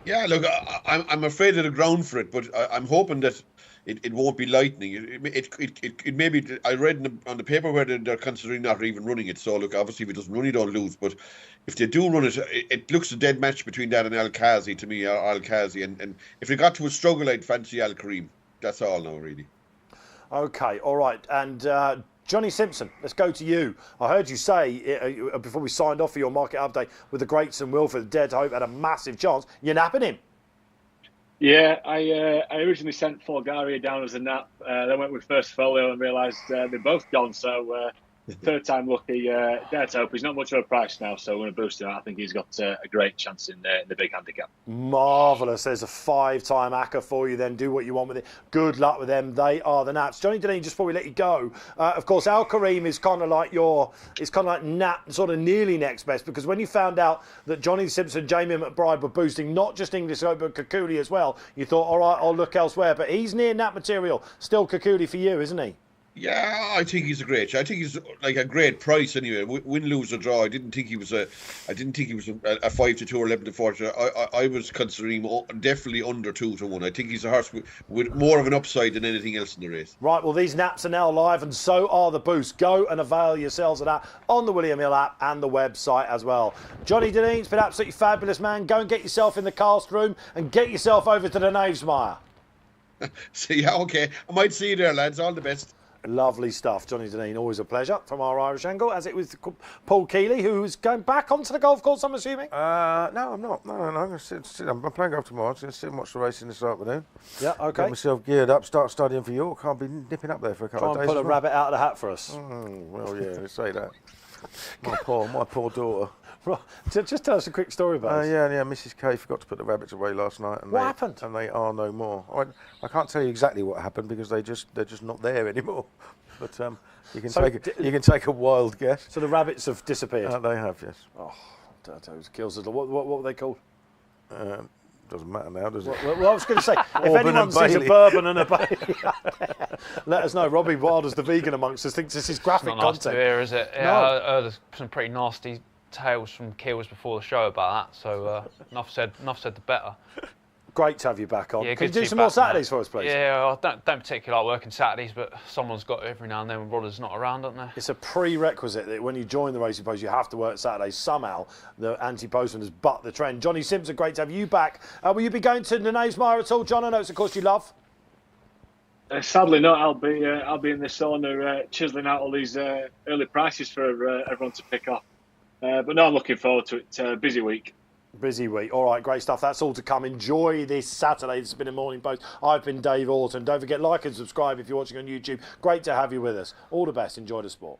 Yeah, look, I'm afraid of the ground for it, but I'm hoping that it won't be lightning. It may be. I read on the paper where they're considering not even running it. So look, obviously if it doesn't run, you don't lose. But if they do run it, it looks a dead match between that and Al-Kazi to me. Al-Kazi, and if they got to a struggle, I'd fancy Al Kareem. That's all now, really. Okay, all right. And Johnny Simpson, let's go to you. I heard you say, before we signed off for your market update, with the greats and Wilford, Dead Hope had a massive chance. You're napping him. Yeah, I originally sent Folgaria down as a nap. Then went with first folio and realised they're both gone. So third time lucky. Dead Hope. He's not much of a price now, so I'm going to boost him. I think he's got a great chance in the big handicap. Marvellous. There's a 5-time acca for you then. Do what you want with it. Good luck with them. They are the naps. Johnny Dineen, just before we let you go, of course, Al Kareem is kind of like nap, sort of nearly next best, because when you found out that Johnny Simpson, Jamie McBride were boosting not just English Oak, but Kealy as well, you thought, all right, I'll look elsewhere. But he's near nap material. Still Kealy for you, isn't he? Yeah, I think he's a great. I think he's like a great price anyway. Win, lose or draw. I didn't think he was a 5 to 2 or 11 to 4. I was considering him definitely under 2 to 1. I think he's a horse with more of an upside than anything else in the race. Right, well, these naps are now live, and so are the boosts. Go and avail yourselves of that on the William Hill app and the website as well. Johnny Dineen, it's been absolutely fabulous, man. Go and get yourself in the cast room and get yourself over to the Knavesmire. So yeah, okay. I might see you there, lads. All the best. Lovely stuff. Johnny Dineen, always a pleasure from our Irish angle, as it was Paul Kealy, who's going back onto the golf course, I'm assuming? No, I'm not. No, I'm going to sit. I'm playing golf tomorrow. I'm going to sit and watch the racing this afternoon. Yeah, OK. Get myself geared up, start studying for York. I'll be nipping up there for a couple of days. Try and pull a rabbit out of the hat for us. Well, yeah, let's say that. My poor daughter. Right. Just tell us a quick story about this. Yeah, Mrs. K forgot to put the rabbits away last night. And What happened? And they are no more. I can't tell you exactly what happened because they're just not there anymore. But you can take a wild guess. So the rabbits have disappeared? They have, yes. Oh, those kills us. What were they called? Doesn't matter now, does it? Well, I was going to say, if anyone sees a bourbon and a Bailey, let us know. Robbie Wilders, the vegan amongst us, thinks this is graphic It's not nice content. to hear, is it? Yeah, No. I heard some pretty nasty tales from kills before the show about that. So enough said, the better. Great to have you back on. Yeah, Can you good to do be some more back, Saturdays mate. for us, please? Yeah, I don't particularly like working Saturdays, but someone's got it every now and then when Rodder's not around, don't they? It's a prerequisite that when you join the Racing Post, you have to work Saturdays. Somehow, the anti-postman has bucked the trend. Johnny Simpson, great to have you back. Will you be going to Nene's Mire at all, John? I know it's a course you love. Sadly not. I'll be in the sauna chiseling out all these early prices for everyone to pick up. But no, I'm looking forward to it. Busy week. Busy week. All right, great stuff. That's all to come. Enjoy this Saturday. This has been a Morning Post. I've been Dave Orton. Don't forget, like and subscribe if you're watching on YouTube. Great to have you with us. All the best. Enjoy the sport.